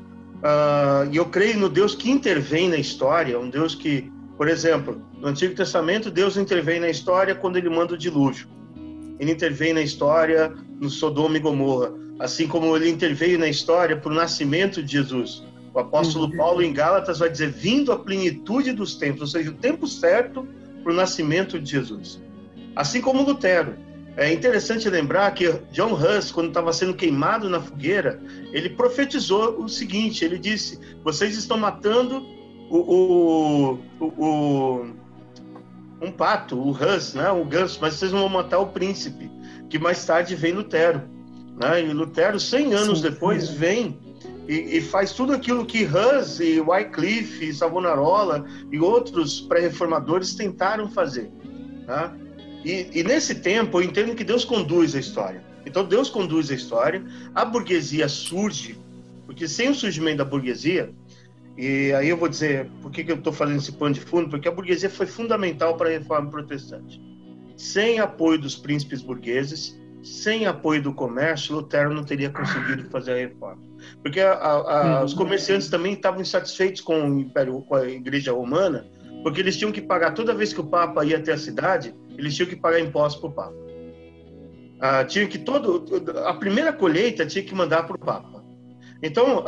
eu creio no Deus que intervém na história, um Deus que, por exemplo, no Antigo Testamento, Deus intervém na história quando ele manda o dilúvio. Ele intervém na história no Sodoma e Gomorra, assim como ele interveio na história para o nascimento de Jesus. O apóstolo Paulo, em Gálatas, vai dizer, vindo à plenitude dos tempos, ou seja, o tempo certo para o nascimento de Jesus. Assim como Lutero. É interessante lembrar que John Hus, quando estava sendo queimado na fogueira, ele profetizou o seguinte, ele disse, vocês estão matando um pato, o Hus, né? O ganso, mas vocês não vão matar o príncipe, que mais tarde vem Lutero. Né? E Lutero, 100 anos depois, vem e faz tudo aquilo que Hus e Wycliffe, e Savonarola e outros pré-reformadores tentaram fazer. Tá? E nesse tempo, eu entendo que Deus conduz a história. Então, Deus conduz a história, a burguesia surge, porque sem o surgimento da burguesia, e aí eu vou dizer por que eu estou fazendo esse pano de fundo, porque a burguesia foi fundamental para a reforma protestante. Sem apoio dos príncipes burgueses, sem apoio do comércio, Lutero não teria conseguido fazer a reforma. Porque os comerciantes também estavam insatisfeitos com o Império, com a Igreja Romana, porque eles tinham que pagar, toda vez que o Papa ia até a cidade, eles tinham que pagar impostos para o Papa. A primeira colheita tinha que mandar para o Papa. Então,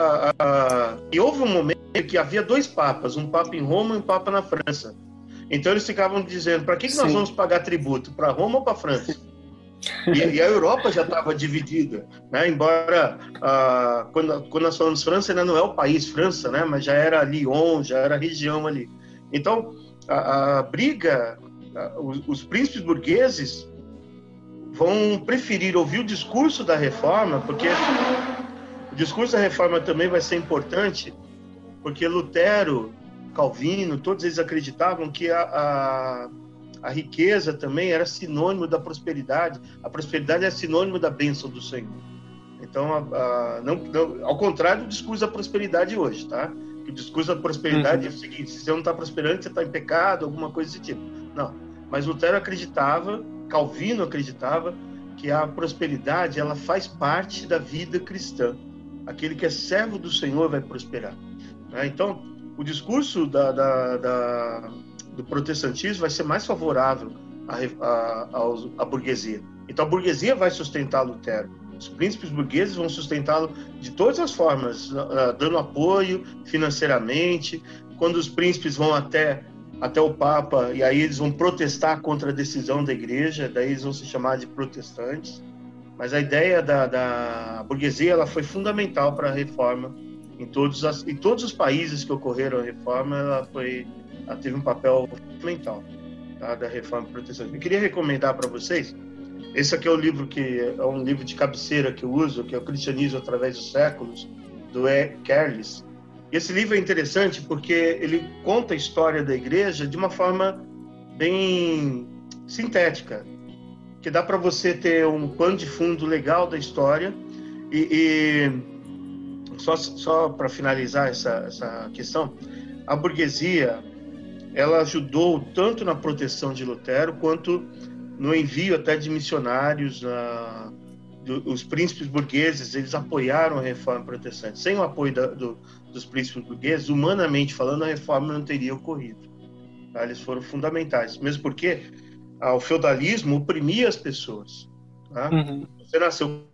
e houve um momento que havia 2 papas, um papa em Roma e um papa na França. Então eles ficavam dizendo, para que nós vamos pagar tributo? Para Roma ou para a França? E a Europa já estava dividida, né? Embora, quando nós falamos França, ainda não é o país França, né? Mas já era Lyon, já era a região ali. Então, a briga, os príncipes burgueses vão preferir ouvir o discurso da reforma, porque o discurso da reforma também vai ser importante, porque Lutero, Calvino, todos eles acreditavam que a riqueza também era sinônimo da prosperidade, a prosperidade é sinônimo da bênção do Senhor. Então, ao contrário do discurso da prosperidade hoje, tá? O discurso da prosperidade é o seguinte: se você não está prosperando, você está em pecado, alguma coisa desse tipo. Não. Mas Lutero acreditava, Calvino acreditava, que a prosperidade ela faz parte da vida cristã. Aquele que é servo do Senhor vai prosperar. Né? Então, o discurso do protestantismo vai ser mais favorável à burguesia. Então, a burguesia vai sustentar Lutero. Os príncipes burgueses vão sustentá-lo de todas as formas, dando apoio financeiramente. Quando os príncipes vão até o Papa, e aí eles vão protestar contra a decisão da igreja, daí eles vão se chamar de protestantes. Mas a ideia da burguesia ela foi fundamental para a reforma. Em todos os países que ocorreram a reforma, ela teve um papel fundamental, tá, da reforma protestante. Eu queria recomendar para vocês, esse aqui é o livro que é um livro de cabeceira que eu uso, que é o Cristianismo através dos séculos, do E. Carlis. Esse livro é interessante porque ele conta a história da igreja de uma forma bem sintética, que dá para você ter um pano de fundo legal da história. E só para finalizar essa questão, a burguesia ela ajudou tanto na proteção de Lutero quanto no envio até de missionários. Os príncipes burgueses eles apoiaram a reforma protestante. Sem o apoio dos príncipes burgueses, humanamente falando, a reforma não teria ocorrido. Tá? Eles foram fundamentais, mesmo porque o feudalismo oprimia as pessoas. Tá? Você nasceu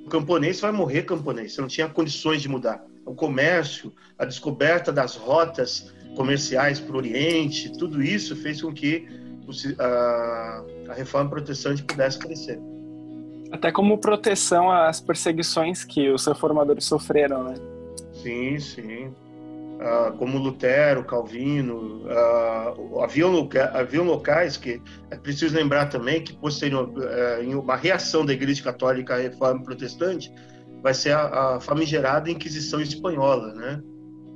camponês, você vai morrer camponês. Você não tinha condições de mudar. O comércio, a descoberta das rotas comerciais para o Oriente, tudo isso fez com que a reforma protestante pudesse crescer. Até como proteção às perseguições que os reformadores sofreram, né? Sim, sim. Como Lutero, Calvino, haviam locais que é preciso lembrar também que em uma reação da Igreja Católica à reforma protestante vai ser a famigerada Inquisição Espanhola, né?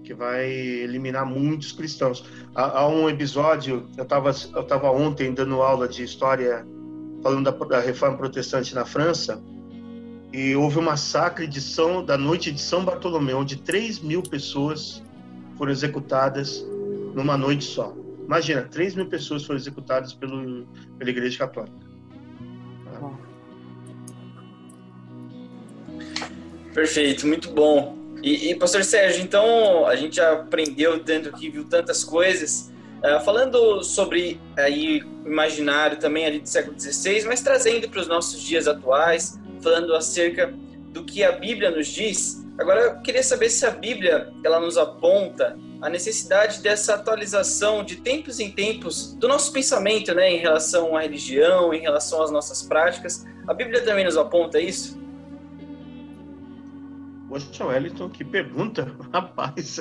Que vai eliminar muitos cristãos. Há um episódio, eu estava ontem dando aula de história falando da reforma protestante na França, e houve um massacre da noite de São Bartolomeu, onde 3.000 pessoas foram executadas numa noite só. Imagina, 3.000 pessoas foram executadas pela Igreja Católica. Perfeito, muito bom. E pastor Sérgio, então a gente já aprendeu tanto aqui, viu tantas coisas, falando sobre aí imaginário também ali do século XVI, mas trazendo para os nossos dias atuais, falando acerca do que a Bíblia nos diz. Agora eu queria saber se a Bíblia ela nos aponta a necessidade dessa atualização de tempos em tempos do nosso pensamento, né, em relação à religião, em relação às nossas práticas. A Bíblia também nos aponta isso? Poxa, Wellington, que pergunta, rapaz.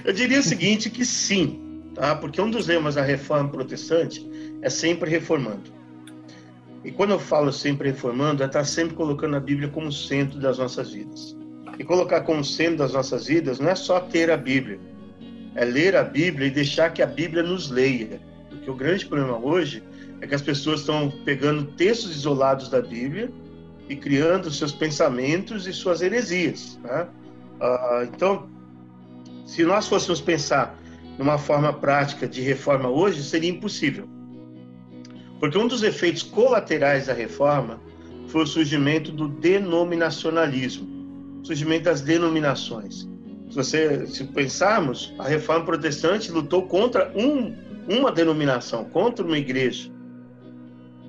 Eu diria o seguinte, que sim. tá? Porque um dos lemas da reforma protestante é sempre reformando. E quando eu falo sempre reformando, é estar sempre colocando a Bíblia como centro das nossas vidas. E colocar como centro das nossas vidas não é só ter a Bíblia, é ler a Bíblia e deixar que a Bíblia nos leia. Porque o grande problema hoje é que as pessoas estão pegando textos isolados da Bíblia e criando seus pensamentos e suas heresias, tá? Então, se nós fôssemos pensar numa forma prática de reforma hoje, seria impossível. Porque um dos efeitos colaterais da reforma foi o surgimento do denominacionalismo, o surgimento das denominações. Se pensarmos, a reforma protestante lutou contra uma denominação, contra uma igreja.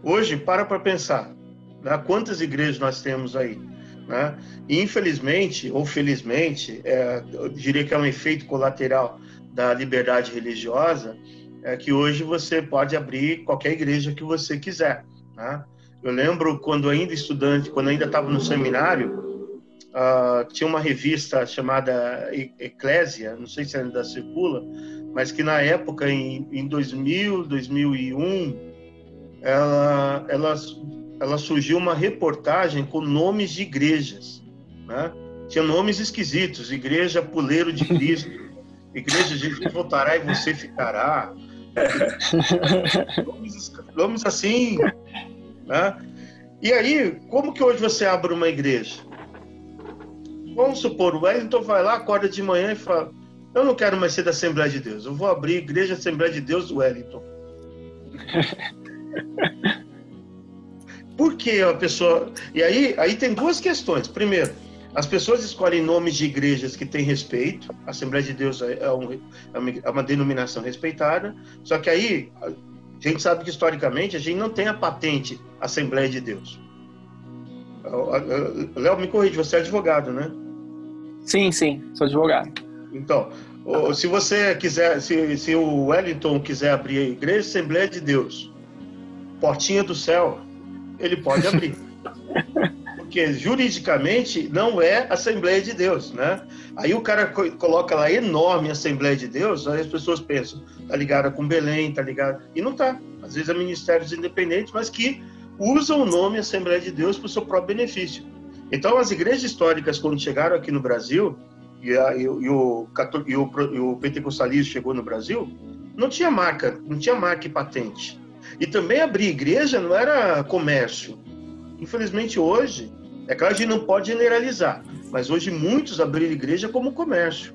Hoje, para pensar, né, quantas igrejas nós temos aí, né? E infelizmente, ou felizmente, eu diria que é um efeito colateral da liberdade religiosa, é que hoje você pode abrir qualquer igreja que você quiser, né? Eu lembro quando ainda estudante, quando ainda estava no seminário, tinha uma revista chamada Eclésia, não sei se ainda circula, mas que na época, em 2000, 2001, ela surgiu uma reportagem com nomes de igrejas, né? Tinha nomes esquisitos: Igreja Puleiro de Cristo, Igreja Jesus Voltará e Você Ficará, nomes assim, né? E aí, como que hoje você abre uma igreja? Vamos supor, o Wellington vai lá, acorda de manhã e fala: eu não quero mais ser da Assembleia de Deus, eu vou abrir a Igreja Assembleia de Deus do Wellington. Por que a pessoa... E aí tem duas questões. Primeiro, as pessoas escolhem nomes de igrejas que têm respeito. A Assembleia de Deus é uma denominação respeitada. Só que aí, a gente sabe que historicamente a gente não tem a patente Assembleia de Deus. Léo, me corrige, você é advogado, né? Sim, sou advogado. Então, se você quiser, se o Wellington quiser abrir a Igreja Assembleia de Deus, Portinha do Céu, ele pode abrir. Porque juridicamente não é Assembleia de Deus, né? Aí o cara coloca lá enorme Assembleia de Deus, aí as pessoas pensam, tá ligada com Belém, tá ligada... E não tá. Às vezes é ministérios independentes, mas que usam o nome Assembleia de Deus para o seu próprio benefício. Então, as igrejas históricas, quando chegaram aqui no Brasil, e o pentecostalismo chegou no Brasil, não tinha marca e patente. E também abrir igreja não era comércio. Infelizmente hoje, é claro que a gente não pode generalizar, mas hoje muitos abriram igreja como comércio.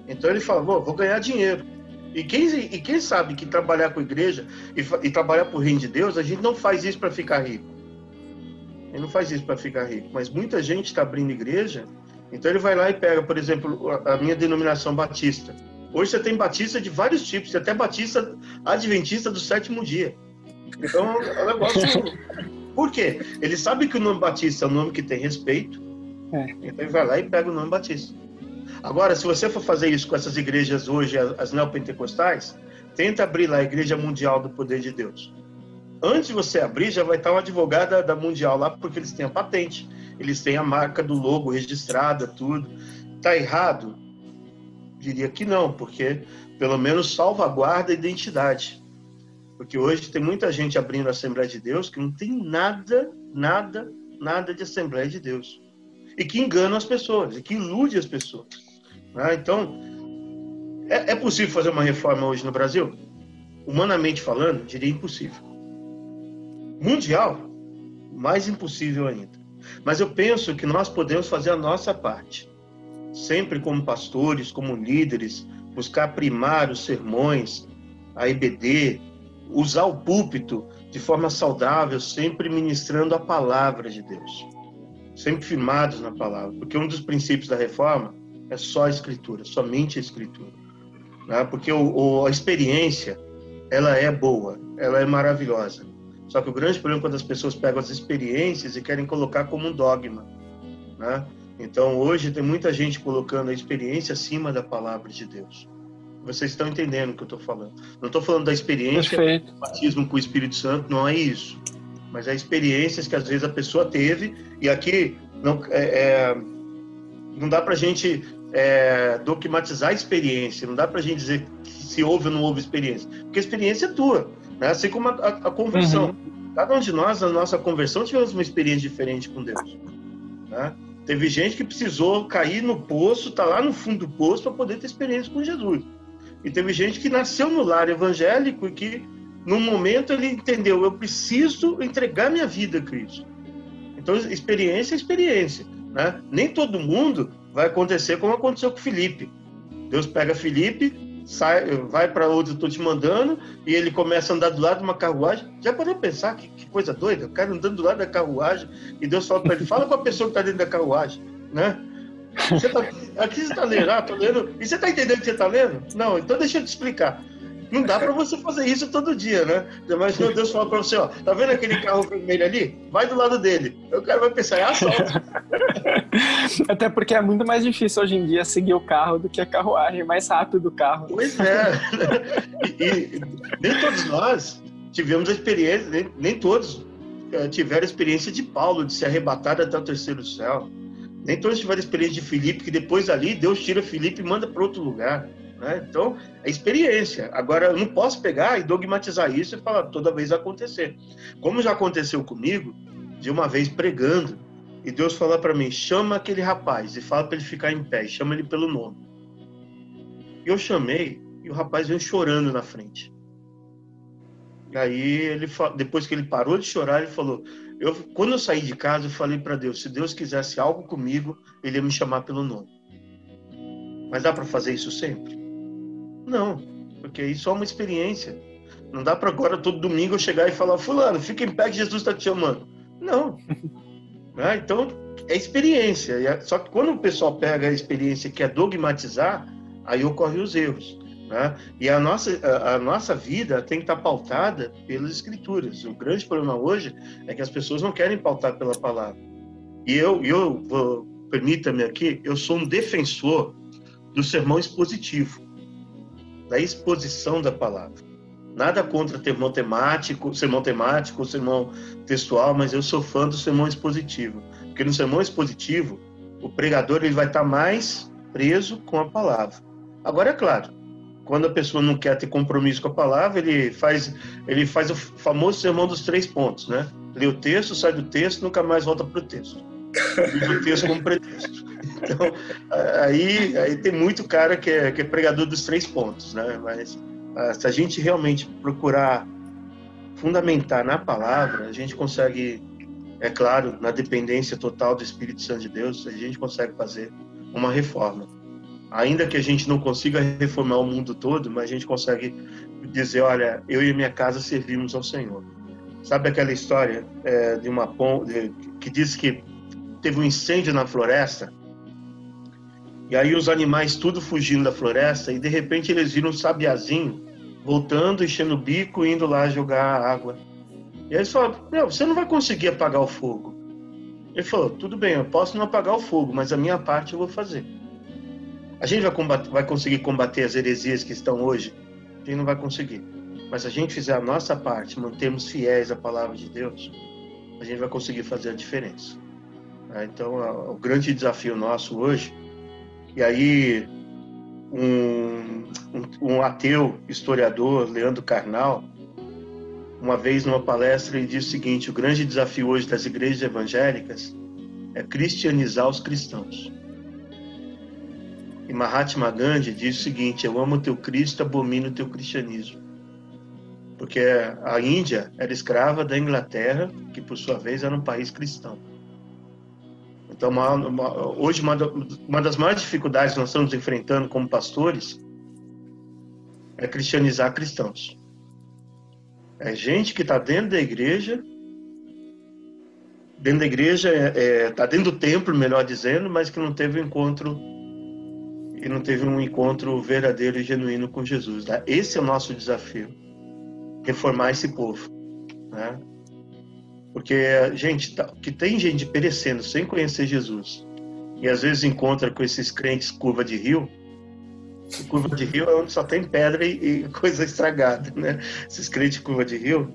Então ele fala: vou ganhar dinheiro. E quem sabe que trabalhar com igreja e trabalhar para o reino de Deus, a gente não faz isso para ficar rico. Ele não faz isso para ficar rico, mas muita gente está abrindo igreja. Então ele vai lá e pega, por exemplo, a minha denominação batista. Hoje você tem batista de vários tipos, até batista adventista do sétimo dia. Então é um negócio... Por quê? Ele sabe que o nome batista é um nome que tem respeito, então ele vai lá e pega o nome batista. Agora, se você for fazer isso com essas igrejas hoje, as neopentecostais, tenta abrir lá a Igreja Mundial do Poder de Deus. Antes de você abrir, já vai estar um advogado da Mundial lá, porque eles têm a patente, eles têm a marca do logo registrada, tudo. Está errado? Diria que não, porque pelo menos salvaguarda a identidade. Porque hoje tem muita gente abrindo a Assembleia de Deus que não tem nada de Assembleia de Deus. E que engana as pessoas, e que ilude as pessoas. Então, é possível fazer uma reforma hoje no Brasil? Humanamente falando, diria impossível. Mundial, mais impossível ainda. Mas eu penso que nós podemos fazer a nossa parte. Sempre como pastores, como líderes, buscar primar os sermões, a EBD, usar o púlpito de forma saudável, sempre ministrando a palavra de Deus. Sempre firmados na palavra. Porque um dos princípios da reforma é só a Escritura, somente a Escritura. Né? Porque a experiência, ela é boa, ela é maravilhosa. Só que o grande problema é quando as pessoas pegam as experiências e querem colocar como um dogma, né? Então, hoje tem muita gente colocando a experiência acima da palavra de Deus. Vocês estão entendendo o que eu estou falando. Não estou falando da experiência do batismo com o Espírito Santo, não é isso. Mas é experiências que às vezes a pessoa teve, e aqui não dá para a gente dogmatizar a experiência, não dá para a gente dizer que se houve ou não houve experiência. Porque a experiência é tua, né? Assim como a conversão. Cada um de nós, na nossa conversão, tivemos uma experiência diferente com Deus, né? Teve gente que precisou cair no poço, tá lá no fundo do poço para poder ter experiência com Jesus. E teve gente que nasceu no lar evangélico e que, num momento, ele entendeu, eu preciso entregar minha vida a Cristo. Então, experiência é experiência, né? Nem todo mundo vai acontecer como aconteceu com Filipe. Deus pega Filipe, vai para onde eu estou te mandando, e ele começa a andar do lado de uma carruagem. Já parou pensar que coisa doida? O cara andando do lado da carruagem, e Deus fala para ele, fala com a pessoa que está dentro da carruagem, né? Aqui você está lendo, tô lendo. E você está entendendo o que você está lendo? Não, então deixa eu te explicar. Não dá para você fazer isso todo dia, né? Imagina Deus falar para você, ó, tá vendo aquele carro vermelho ali? Vai do lado dele. O cara vai pensar, é assalto. Até porque é muito mais difícil hoje em dia seguir o carro do que a carruagem, mais rápido o carro. Pois é. E nem todos nós tivemos a experiência, nem todos tiveram a experiência de Paulo, de ser arrebatado até o terceiro céu. Nem todos tiveram a experiência de Filipe, que depois ali Deus tira Filipe e manda para outro lugar. Né? Então, é experiência. Agora, eu não posso pegar e dogmatizar isso e falar toda vez vai acontecer. Como já aconteceu comigo, de uma vez pregando, e Deus fala para mim, chama aquele rapaz e fala para ele ficar em pé, chama ele pelo nome. Eu chamei e o rapaz veio chorando na frente. E aí, depois que ele parou de chorar, ele falou, quando eu saí de casa, eu falei para Deus, se Deus quisesse algo comigo, ele ia me chamar pelo nome. Mas dá para fazer isso sempre? Não, porque isso é uma experiência. Não dá para agora, todo domingo, eu chegar e falar, fulano, fica em pé que Jesus está te chamando. Não. Então, é experiência. Só que quando o pessoal pega a experiência e quer dogmatizar, aí ocorrem os erros. Né? E a nossa vida tem que estar pautada pelas Escrituras. O grande problema hoje é que as pessoas não querem pautar pela palavra. E permita-me aqui, eu sou um defensor do sermão expositivo, da exposição da palavra. Nada contra sermão temático, sermão textual, mas eu sou fã do sermão expositivo. Porque no sermão expositivo, o pregador ele vai estar mais preso com a palavra. Agora, é claro, quando a pessoa não quer ter compromisso com a palavra, ele faz o famoso sermão dos 3 pontos, né? Lê o texto, sai do texto, nunca mais volta para o texto. Usa o texto como pretexto. Então, aí tem muito cara que é pregador dos 3 pontos, né? Mas se a gente realmente procurar fundamentar na palavra, a gente consegue, é claro, na dependência total do Espírito Santo de Deus, a gente consegue fazer uma reforma. Ainda que a gente não consiga reformar o mundo todo, mas a gente consegue dizer, olha, eu e minha casa servimos ao Senhor. Sabe aquela história que diz que teve um incêndio na floresta, e aí os animais tudo fugindo da floresta, e de repente eles viram um sabiazinho voltando, enchendo o bico, indo lá jogar água. E aí eles falaram, você não vai conseguir apagar o fogo. Ele falou, tudo bem, eu posso não apagar o fogo, mas a minha parte eu vou fazer. A gente vai conseguir combater as heresias que estão hoje? A gente não vai conseguir. Mas se a gente fizer a nossa parte, mantermos fiéis à palavra de Deus, a gente vai conseguir fazer a diferença. Então, o grande desafio nosso hoje, e aí um ateu historiador, Leandro Carnal, uma vez numa palestra, ele disse o seguinte, o grande desafio hoje das igrejas evangélicas é cristianizar os cristãos. E Mahatma Gandhi diz o seguinte, eu amo o teu Cristo, abomino o teu cristianismo. Porque a Índia era escrava da Inglaterra, que por sua vez era um país cristão. Então, hoje, uma das maiores dificuldades que nós estamos enfrentando como pastores é cristianizar cristãos. É gente que está dentro da igreja, está dentro do templo, melhor dizendo, mas que não teve um encontro verdadeiro e genuíno com Jesus. Tá? Esse é o nosso desafio, reformar esse povo, né? Porque, gente, que tem gente perecendo sem conhecer Jesus, e às vezes encontra com esses crentes curva de rio. Curva de rio é onde só tem pedra e coisa estragada, né? Esses crentes curva de rio.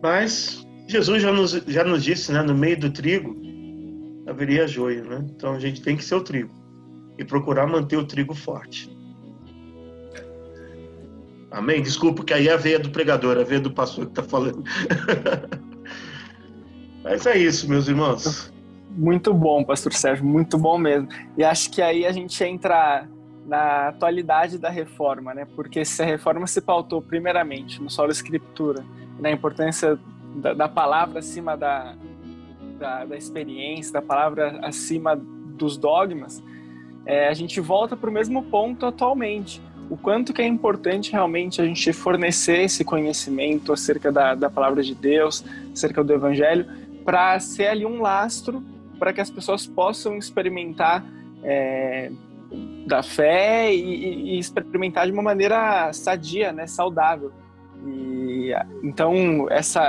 Mas Jesus já nos disse, né? No meio do trigo haveria joio, né? Então a gente tem que ser o trigo e procurar manter o trigo forte. Amém? Desculpa, que aí é a veia do pregador, a veia do pastor que está falando. Mas é isso, meus irmãos. Muito bom, pastor Sérgio, muito bom mesmo. E acho que aí a gente entra na atualidade da reforma, né? Porque se a reforma se pautou primeiramente no solo escritura, na importância da palavra acima da experiência, da palavra acima dos dogmas, a gente volta para o mesmo ponto atualmente. O quanto que é importante realmente a gente fornecer esse conhecimento acerca da palavra de Deus, acerca do Evangelho, para ser ali um lastro para que as pessoas possam experimentar da fé e experimentar de uma maneira sadia, né, saudável. E então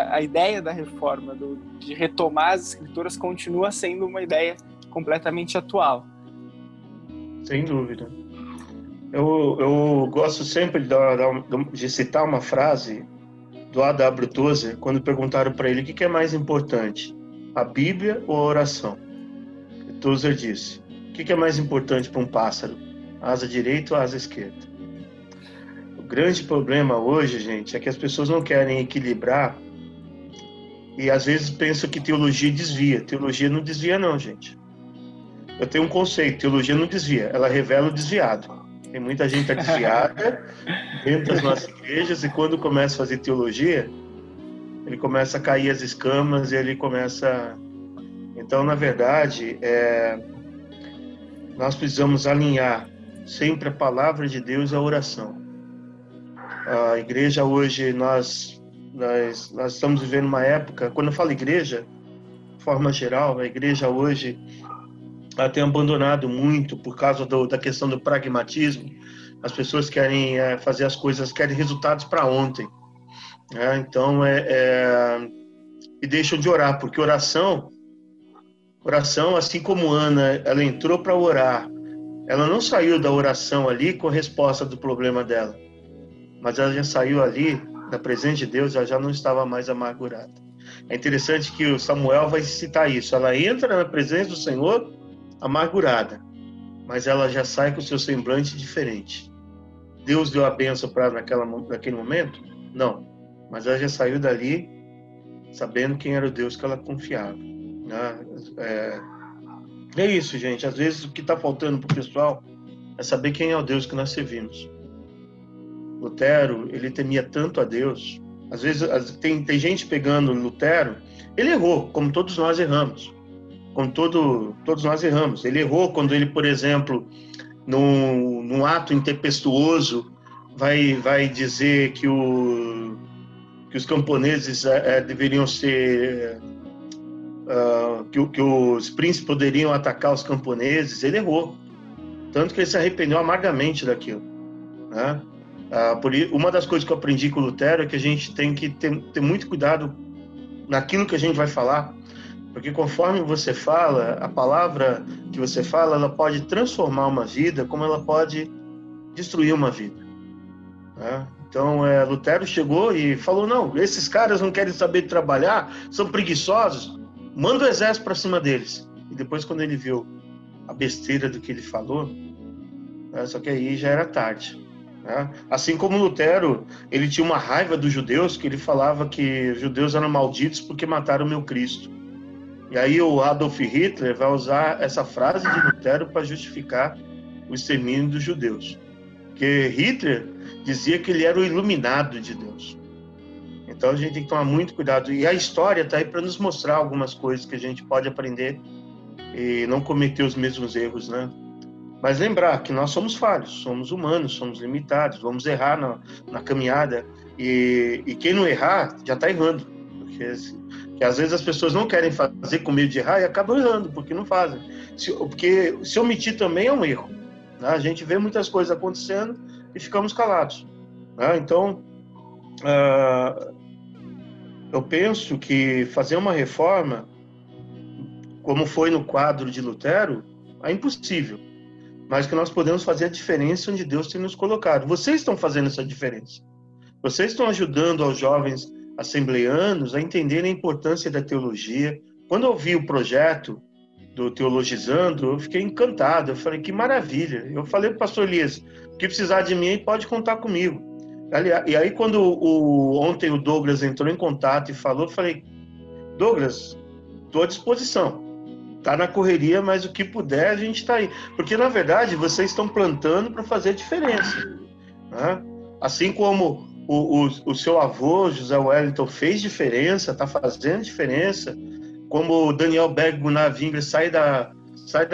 a ideia da reforma, de retomar as escrituras, continua sendo uma ideia completamente atual. Sem dúvida. Eu gosto sempre de citar uma frase do A.W. Tozer, quando perguntaram para ele o que é mais importante, a Bíblia ou a oração. E Tozer disse, o que é mais importante para um pássaro, a asa direita ou a asa esquerda? O grande problema hoje, gente, é que as pessoas não querem equilibrar e às vezes pensam que teologia desvia. Teologia não desvia não, gente. Eu tenho um conceito, teologia não desvia, ela revela o desviado. Tem muita gente desviada dentro das nossas igrejas e quando começa a fazer teologia, ele começa a cair as escamas e ele começa... Então, na verdade, nós precisamos alinhar sempre a palavra de Deus e a oração. A igreja hoje, nós estamos vivendo uma época, quando eu falo igreja, de forma geral, a igreja hoje ela tem abandonado muito por causa da questão do pragmatismo. As pessoas querem fazer as coisas, querem resultados para ontem. Então, e deixam de orar, porque oração, assim como Ana, ela entrou para orar, ela não saiu da oração ali com a resposta do problema dela, mas ela já saiu ali, na presença de Deus, ela já não estava mais amargurada. É interessante que o Samuel vai citar isso, ela entra na presença do Senhor amargurada, mas ela já sai com o seu semblante diferente. Deus deu a bênção para naquele momento? Não, mas ela já saiu dali sabendo quem era o Deus que ela confiava. É isso, gente. Às vezes o que está faltando para o pessoal é saber quem é o Deus que nós servimos. Lutero, ele temia tanto a Deus. Às vezes tem gente pegando Lutero, ele errou, como todos nós erramos. Todos nós erramos. Ele errou quando ele, por exemplo, num ato intempestuoso, vai dizer que os camponeses deveriam ser... que os príncipes poderiam atacar os camponeses. Ele errou. Tanto que ele se arrependeu amargamente daquilo. Né? Uma das coisas que eu aprendi com o Lutero é que a gente tem que ter muito cuidado naquilo que a gente vai falar. Porque conforme você fala, a palavra que você fala, ela pode transformar uma vida, como ela pode destruir uma vida. Né? Então, Lutero chegou e falou, não, esses caras não querem saber de trabalhar, são preguiçosos, manda o exército para cima deles. E depois, quando ele viu a besteira do que ele falou, só que aí já era tarde. Né? Assim como Lutero, ele tinha uma raiva dos judeus, que ele falava que os judeus eram malditos porque mataram o meu Cristo. E aí o Adolf Hitler vai usar essa frase de Lutero para justificar o extermínio dos judeus. Porque Hitler dizia que ele era o iluminado de Deus. Então a gente tem que tomar muito cuidado. E a história está aí para nos mostrar algumas coisas que a gente pode aprender e não cometer os mesmos erros, né? Mas lembrar que nós somos falhos, somos humanos, somos limitados, vamos errar na caminhada. E quem não errar, já está errando. Porque às vezes as pessoas não querem fazer com medo de errar e acabam errando, porque não fazem. Porque se omitir também é um erro. Né? A gente vê muitas coisas acontecendo e ficamos calados. Né? Então, eu penso que fazer uma reforma, como foi no quadro de Lutero, é impossível. Mas que nós podemos fazer a diferença onde Deus tem nos colocado. Vocês estão fazendo essa diferença. Vocês estão ajudando aos jovens assembleanos a entenderem a importância da teologia. Quando eu vi o projeto do Teologizando, eu fiquei encantado. Eu falei, que maravilha. Eu falei para o pastor Elias, o que precisar de mim, pode contar comigo. E aí, quando ontem o Douglas entrou em contato e falou, eu falei, Douglas, estou à disposição. Está na correria, mas o que puder a gente está aí. Porque, na verdade, vocês estão plantando para fazer diferença. Né? Assim como o seu avô, José Wellington, fez diferença, está fazendo diferença, como o Daniel Berg Gunnar Wingren sai da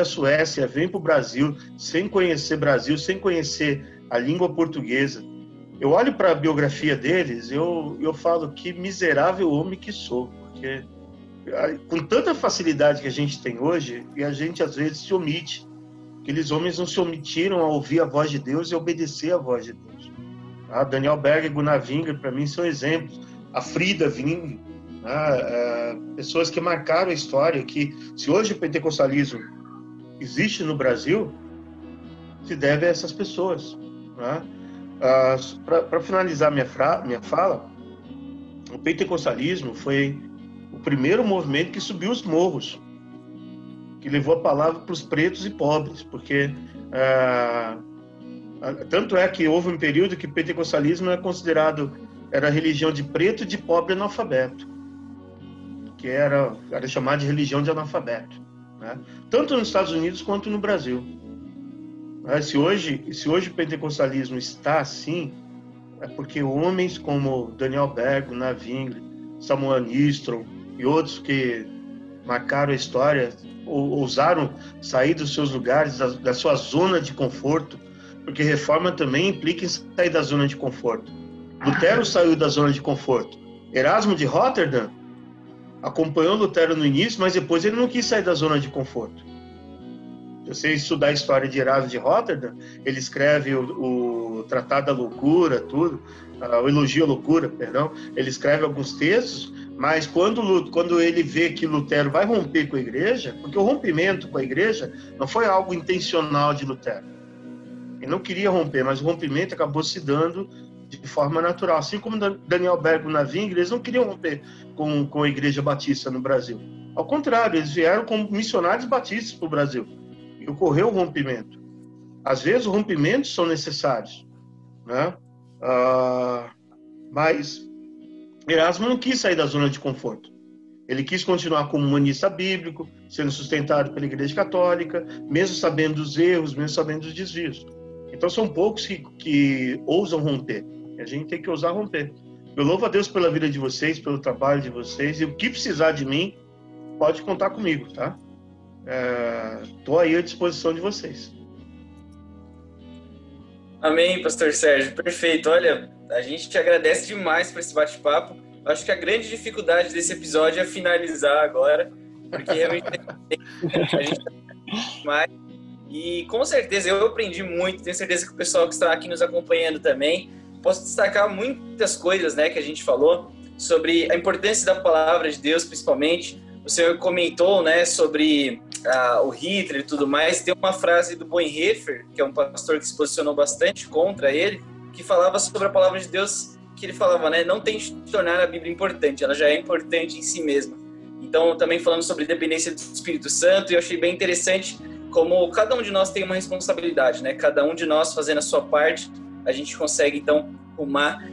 Suécia, vem para o Brasil, sem conhecer Brasil, sem conhecer a língua portuguesa. Eu olho para a biografia deles, eu falo, que miserável homem que sou, porque com tanta facilidade que a gente tem hoje, e a gente às vezes se omite. Aqueles homens não se omitiram a ouvir a voz de Deus e obedecer a voz de Deus. A Daniel Berg e Gunnar Wingren, para mim, são exemplos. A Frida Wingren, pessoas que marcaram a história, que se hoje o pentecostalismo existe no Brasil, se deve a essas pessoas. Para finalizar minha fala, o pentecostalismo foi o primeiro movimento que subiu os morros, que levou a palavra para os pretos e pobres, porque tanto é que houve um período que o pentecostalismo era religião de preto e de pobre analfabeto, que era chamado de religião de analfabeto, né? Tanto nos Estados Unidos quanto no Brasil. Se hoje o pentecostalismo está assim, é porque homens como Daniel Berg, Gunnar Wingren, Samuel Nistrom e outros que marcaram a história, ousaram sair dos seus lugares, da sua zona de conforto, porque reforma também implica em sair da zona de conforto. Lutero saiu da zona de conforto. Erasmo de Rotterdam acompanhou Lutero no início, mas depois ele não quis sair da zona de conforto. Se você estudar a história de Erasmo de Rotterdam, ele escreve o Tratado da Loucura, tudo, o Elogio à Loucura, perdão. Ele escreve alguns textos, mas quando ele vê que Lutero vai romper com a igreja, porque o rompimento com a igreja não foi algo intencional de Lutero. Ele não queria romper, mas o rompimento acabou se dando de forma natural. Assim como Daniel Berg e Gunnar Wingren, eles não queriam romper com a igreja batista no Brasil. Ao contrário, eles vieram como missionários batistas para o Brasil. E ocorreu o rompimento. Às vezes, os rompimentos são necessários, né? Mas Erasmo não quis sair da zona de conforto. Ele quis continuar como humanista bíblico, sendo sustentado pela Igreja Católica, mesmo sabendo dos erros, mesmo sabendo dos desvios. Então, são poucos que ousam romper. E a gente tem que ousar romper. Eu louvo a Deus pela vida de vocês, pelo trabalho de vocês. E o que precisar de mim, pode contar comigo, tá? Estou aí à disposição de vocês. Amém, pastor Sérgio. Perfeito. Olha, a gente te agradece demais por esse bate-papo. Acho que a grande dificuldade desse episódio é finalizar agora, porque realmente a gente tá mais. E com certeza eu aprendi muito, tenho certeza que o pessoal que está aqui nos acompanhando também. Posso destacar muitas coisas, né, que a gente falou sobre a importância da palavra de Deus, principalmente. O senhor comentou, né, sobre o Hitler e tudo mais. Tem uma frase do Bonhoeffer, que é um pastor que se posicionou bastante contra ele, que falava sobre a palavra de Deus, que ele falava, né, não tente tornar a Bíblia importante, ela já é importante em si mesma. Então, também falando sobre dependência do Espírito Santo, e eu achei bem interessante como cada um de nós tem uma responsabilidade, né? Cada um de nós fazendo a sua parte, a gente consegue, então, rumar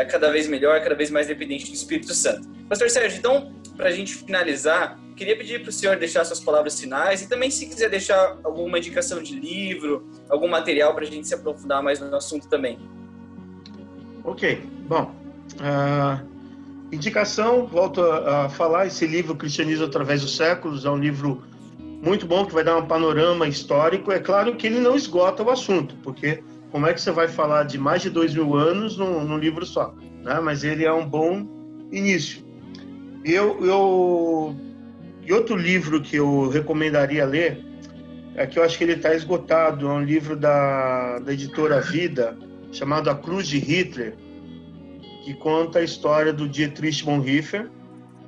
cada vez melhor, cada vez mais dependente do Espírito Santo. Pastor Sérgio, então, para a gente finalizar, queria pedir para o senhor deixar suas palavras finais e também, se quiser deixar alguma indicação de livro, algum material para a gente se aprofundar mais no assunto também. Ok, bom. Indicação, volto a falar, esse livro Cristianismo através dos séculos é um livro muito bom, que vai dar um panorama histórico. É claro que ele não esgota o assunto, porque como é que você vai falar de mais de 2.000 anos num livro só, né? Mas ele é um bom início. E outro livro que eu recomendaria ler, é que eu acho que ele está esgotado, é um livro da editora Vida, chamado A Cruz de Hitler, que conta a história do Dietrich Bonhoeffer,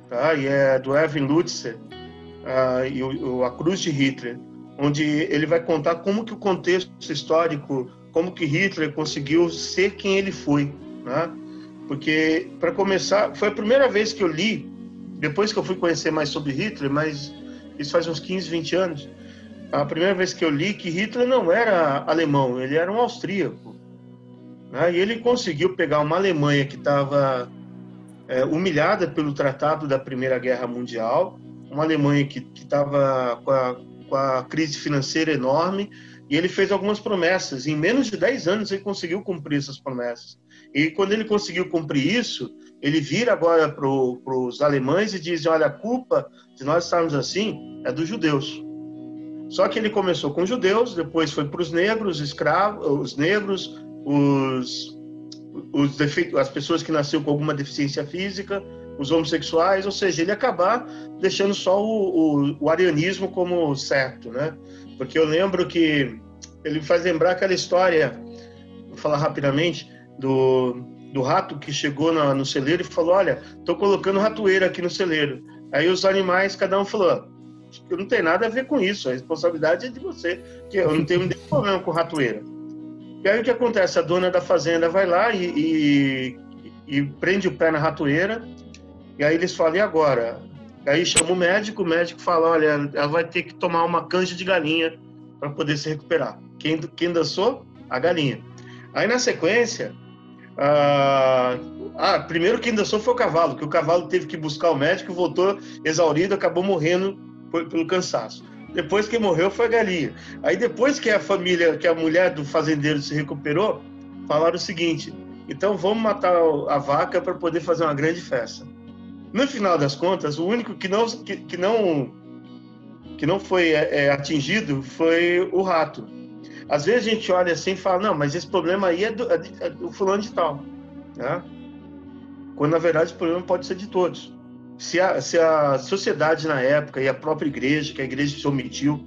tá? E é do Erwin Lutzer, e A Cruz de Hitler, onde ele vai contar como que o contexto histórico, como que Hitler conseguiu ser quem ele foi, né? Porque, para começar, foi a primeira vez que eu li, depois que eu fui conhecer mais sobre Hitler, mas isso faz uns 15, 20 anos, a primeira vez que eu li que Hitler não era alemão, ele era um austríaco. né? E ele conseguiu pegar uma Alemanha que estava humilhada pelo Tratado da Primeira Guerra Mundial, uma Alemanha que estava com a crise financeira enorme, e ele fez algumas promessas. Em menos de 10 anos ele conseguiu cumprir essas promessas. E quando ele conseguiu cumprir isso, ele vira agora para os alemães e diz: olha, a culpa de nós estarmos assim é dos judeus. Só que ele começou com os judeus, depois foi para os negros, os negros, as pessoas que nasceram com alguma deficiência física, os homossexuais, ou seja, ele acabar deixando só o arianismo como certo, né? Porque eu lembro que ele faz lembrar aquela história, vou falar rapidamente, do rato que chegou no celeiro e falou: olha, estou colocando ratoeira aqui no celeiro. Aí os animais, cada um falou: eu não tenho nada a ver com isso, a responsabilidade é de você, que eu não tenho nenhum problema com ratoeira. E aí o que acontece? A dona da fazenda vai lá e prende o pé na ratoeira, e aí eles falam: e agora? Aí chama o médico fala: olha, ela vai ter que tomar uma canja de galinha para poder se recuperar. Quem dançou? A galinha. Aí na sequência, primeiro quem dançou foi o cavalo, que o cavalo teve que buscar o médico, voltou exaurido, acabou morrendo pelo cansaço. Depois quem morreu foi a galinha. Aí depois que a mulher do fazendeiro se recuperou, falaram o seguinte: então vamos matar a vaca para poder fazer uma grande festa. No final das contas, o único que não foi atingido foi o rato. Às vezes a gente olha assim e fala: não, mas esse problema aí é do fulano de tal, né? Quando na verdade o problema pode ser de todos. Se a sociedade na época e a própria igreja, que a igreja se omitiu,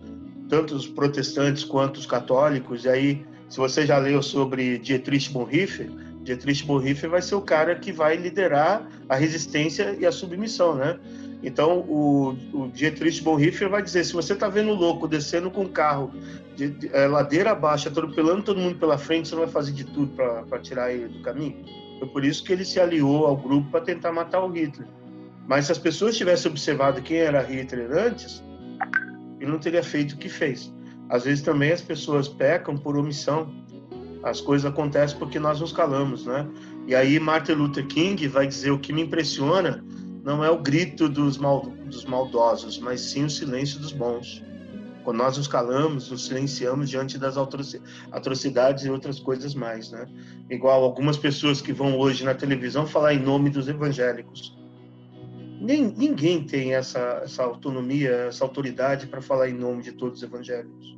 tanto os protestantes quanto os católicos, e aí, se você já leu sobre Dietrich Bonhoeffer vai ser o cara que vai liderar a resistência e a submissão, né? Então, o Dietrich Bonhoeffer vai dizer: se você está vendo o louco descendo com o carro de ladeira abaixo, atropelando todo mundo pela frente, você não vai fazer de tudo para tirar ele do caminho? Foi por isso que ele se aliou ao grupo para tentar matar o Hitler. Mas se as pessoas tivessem observado quem era Hitler antes, ele não teria feito o que fez. Às vezes também as pessoas pecam por omissão. As coisas acontecem porque nós nos calamos, né? E aí Martin Luther King vai dizer: o que me impressiona não é o grito dos maldosos, mas sim o silêncio dos bons. Quando nós nos calamos, nos silenciamos diante das atrocidades e outras coisas mais, né? Igual algumas pessoas que vão hoje na televisão falar em nome dos evangélicos. Ninguém tem essa autonomia, essa autoridade para falar em nome de todos os evangélicos.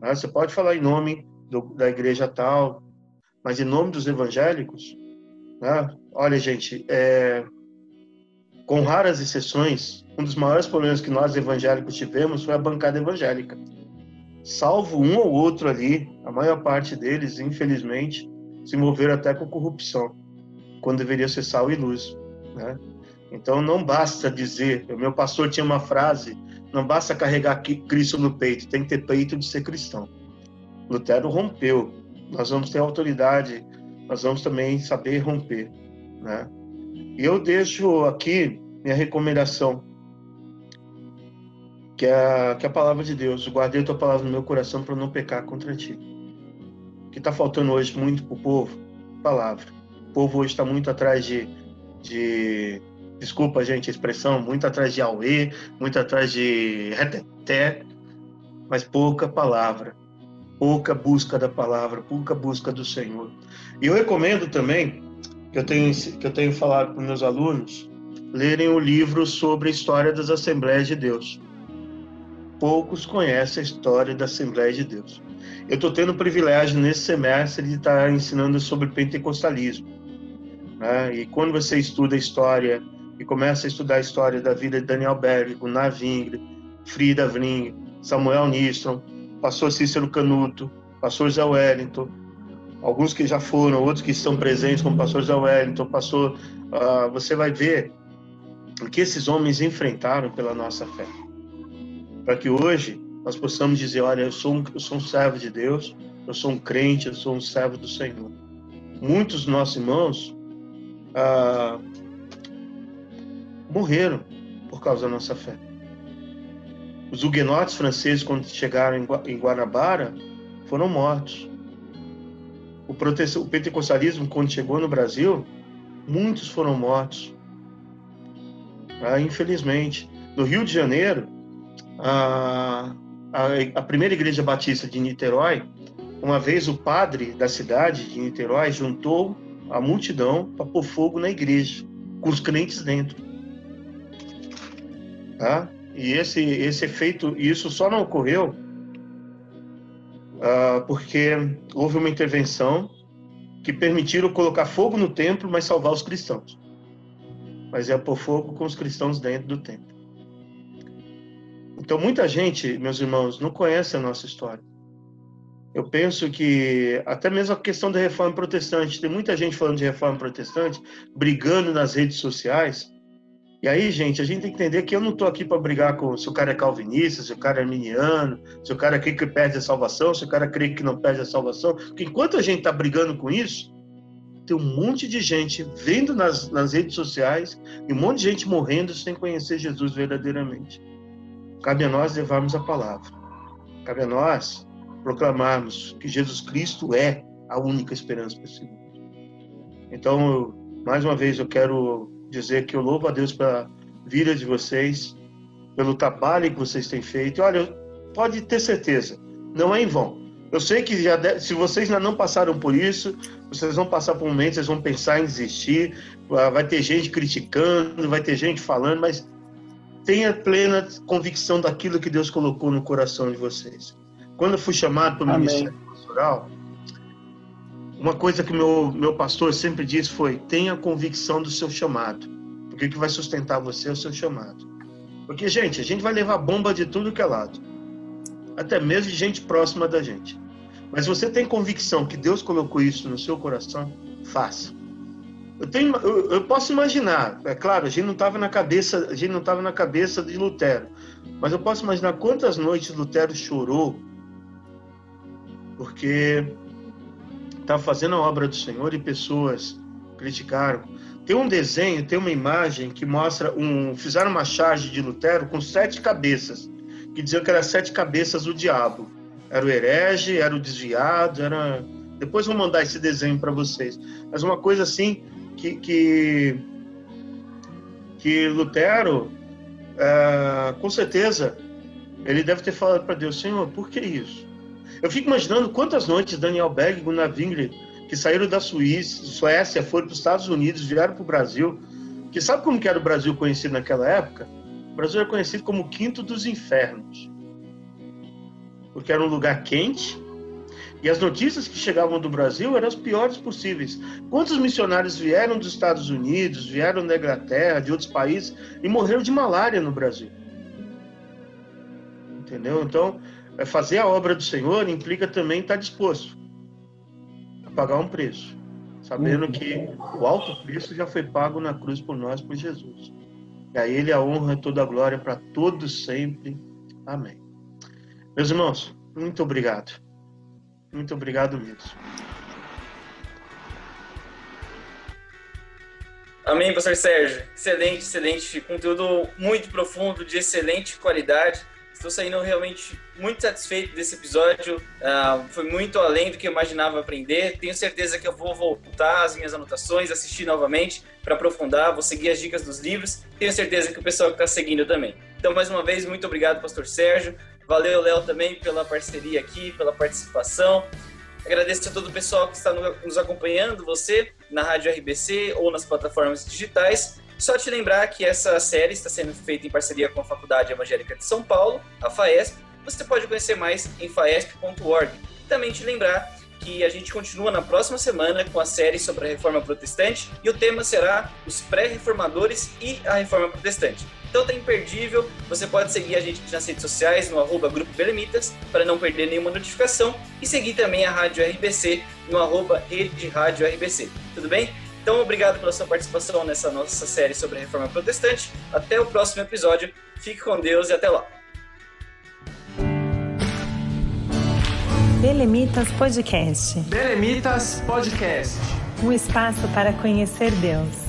Você pode falar em nome da igreja tal, mas em nome dos evangélicos, né? Olha, gente, com raras exceções, um dos maiores problemas que nós evangélicos tivemos foi a bancada evangélica. Salvo um ou outro ali, a maior parte deles, infelizmente, se envolveram até com corrupção, quando deveria ser sal e luz, né? Então não basta dizer, o meu pastor tinha uma frase: não basta carregar Cristo no peito, tem que ter peito de ser cristão. Lutero rompeu, nós vamos ter autoridade, nós vamos também saber romper, né? E eu deixo aqui minha recomendação, que é a palavra de Deus: guardei a tua palavra no meu coração para não pecar contra ti. O que está faltando hoje muito para o povo? Palavra. O povo hoje está muito atrás desculpa, gente, a expressão, muito atrás de auê, muito atrás de reteté, mas pouca palavra, pouca busca da palavra, pouca busca do Senhor. E eu recomendo também, que eu tenho falado para os meus alunos, lerem o livro sobre a história das Assembleias de Deus. Poucos conhecem a história da Assembleia de Deus. Eu estou tendo o privilégio nesse semestre de estar ensinando sobre pentecostalismo, né? E quando você estuda a história e começa a estudar a história da vida de Daniel Berg, Gunnar Wingre, Frida Wring, Samuel Nistrom, pastor Cícero Canuto, pastor Zé Wellington, alguns que já foram, outros que estão presentes, como pastor Zé Wellington, você vai ver o que esses homens enfrentaram pela nossa fé. Para que hoje nós possamos dizer: olha, eu sou um servo de Deus, eu sou um crente, eu sou um servo do Senhor. Muitos dos nossos irmãos morreram por causa da nossa fé. Os huguenotes franceses, quando chegaram em Guanabara, foram mortos. o pentecostalismo, quando chegou no Brasil, muitos foram mortos. Infelizmente. No Rio de Janeiro, a primeira igreja batista de Niterói, uma vez o padre da cidade de Niterói juntou a multidão para pôr fogo na igreja, com os crentes dentro. Tá? E esse efeito, isso só não ocorreu porque houve uma intervenção que permitiram colocar fogo no templo, mas salvar os cristãos. Mas é pôr fogo com os cristãos dentro do templo. Então, muita gente, meus irmãos, não conhece a nossa história. Eu penso que até mesmo a questão da reforma protestante, tem muita gente falando de reforma protestante, brigando nas redes sociais. E aí, gente, a gente tem que entender que eu não estou aqui para brigar com se o cara é calvinista, se o cara é arminiano, se o cara crê que perde a salvação, se o cara crê que não perde a salvação. Porque enquanto a gente está brigando com isso, tem um monte de gente vendo nas redes sociais e um monte de gente morrendo sem conhecer Jesus verdadeiramente. Cabe a nós levarmos a palavra. Cabe a nós proclamarmos que Jesus Cristo é a única esperança para esse mundo. Então, mais uma vez, eu quero dizer que eu louvo a Deus pela vida de vocês, pelo trabalho que vocês têm feito. E olha, pode ter certeza, não é em vão. Eu sei que se vocês ainda não passaram por isso, vocês vão passar por momentos, vocês vão pensar em desistir, vai ter gente criticando, vai ter gente falando, mas tenha plena convicção daquilo que Deus colocou no coração de vocês. Quando eu fui chamado para o ministério pastoral, uma coisa que meu pastor sempre disse foi: tenha convicção do seu chamado, porque o que vai sustentar você é o seu chamado. Porque, gente, a gente vai levar bomba de tudo que é lado, até mesmo de gente próxima da gente. Mas você tem convicção que Deus colocou isso no seu coração, faça. Eu posso imaginar, é claro, a gente não estava na cabeça de Lutero, mas eu posso imaginar quantas noites Lutero chorou porque estava fazendo a obra do Senhor e pessoas criticaram. Tem um desenho, tem uma imagem que mostra fizeram uma charge de Lutero com 7 cabeças, que diziam que eram 7 cabeças do diabo. Era o herege, era o desviado, era... Depois vou mandar esse desenho para vocês. Mas uma coisa assim que Lutero, com certeza, ele deve ter falado para Deus: Senhor, por que isso? Eu fico imaginando quantas noites Daniel Berg e Gunnar Wingre, que saíram da Suécia, foram para os Estados Unidos, vieram para o Brasil, que sabe como que era o Brasil conhecido naquela época? O Brasil era conhecido como o quinto dos infernos, porque era um lugar quente, e as notícias que chegavam do Brasil eram as piores possíveis. Quantos missionários vieram dos Estados Unidos, vieram da Inglaterra, de outros países, e morreram de malária no Brasil? Entendeu? Então, fazer a obra do Senhor implica também estar disposto a pagar um preço, sabendo que o alto preço já foi pago na cruz por nós, por Jesus. E a Ele a honra e toda a glória para todos sempre. Amém. Meus irmãos, muito obrigado. Muito obrigado mesmo. Amém, pastor Sérgio. Excelente, excelente. Conteúdo muito profundo, de excelente qualidade. Estou saindo realmente muito satisfeito desse episódio. Foi muito além do que eu imaginava aprender. Tenho certeza que eu vou voltar às minhas anotações, assistir novamente para aprofundar. Vou seguir as dicas dos livros. Tenho certeza que o pessoal que está seguindo também. Então, mais uma vez, muito obrigado, pastor Sérgio. Valeu, Léo, também pela parceria aqui, pela participação. Agradeço a todo o pessoal que está nos acompanhando, você na Rádio RBC ou nas plataformas digitais. Só te lembrar que essa série está sendo feita em parceria com a Faculdade Evangélica de São Paulo, a FAESP. Você pode conhecer mais em faesp.org. Também te lembrar que a gente continua na próxima semana com a série sobre a Reforma Protestante e o tema será os pré-reformadores e a Reforma Protestante. Então tá imperdível, você pode seguir a gente nas redes sociais, no @Grupo Belemitas, para não perder nenhuma notificação, e seguir também a Rádio RBC no @Rede Rádio RBC. Tudo bem? Então, obrigado pela sua participação nessa nossa série sobre a Reforma Protestante. Até o próximo episódio. Fique com Deus e até lá. Belemitas Podcast. Belemitas Podcast. Um espaço para conhecer Deus.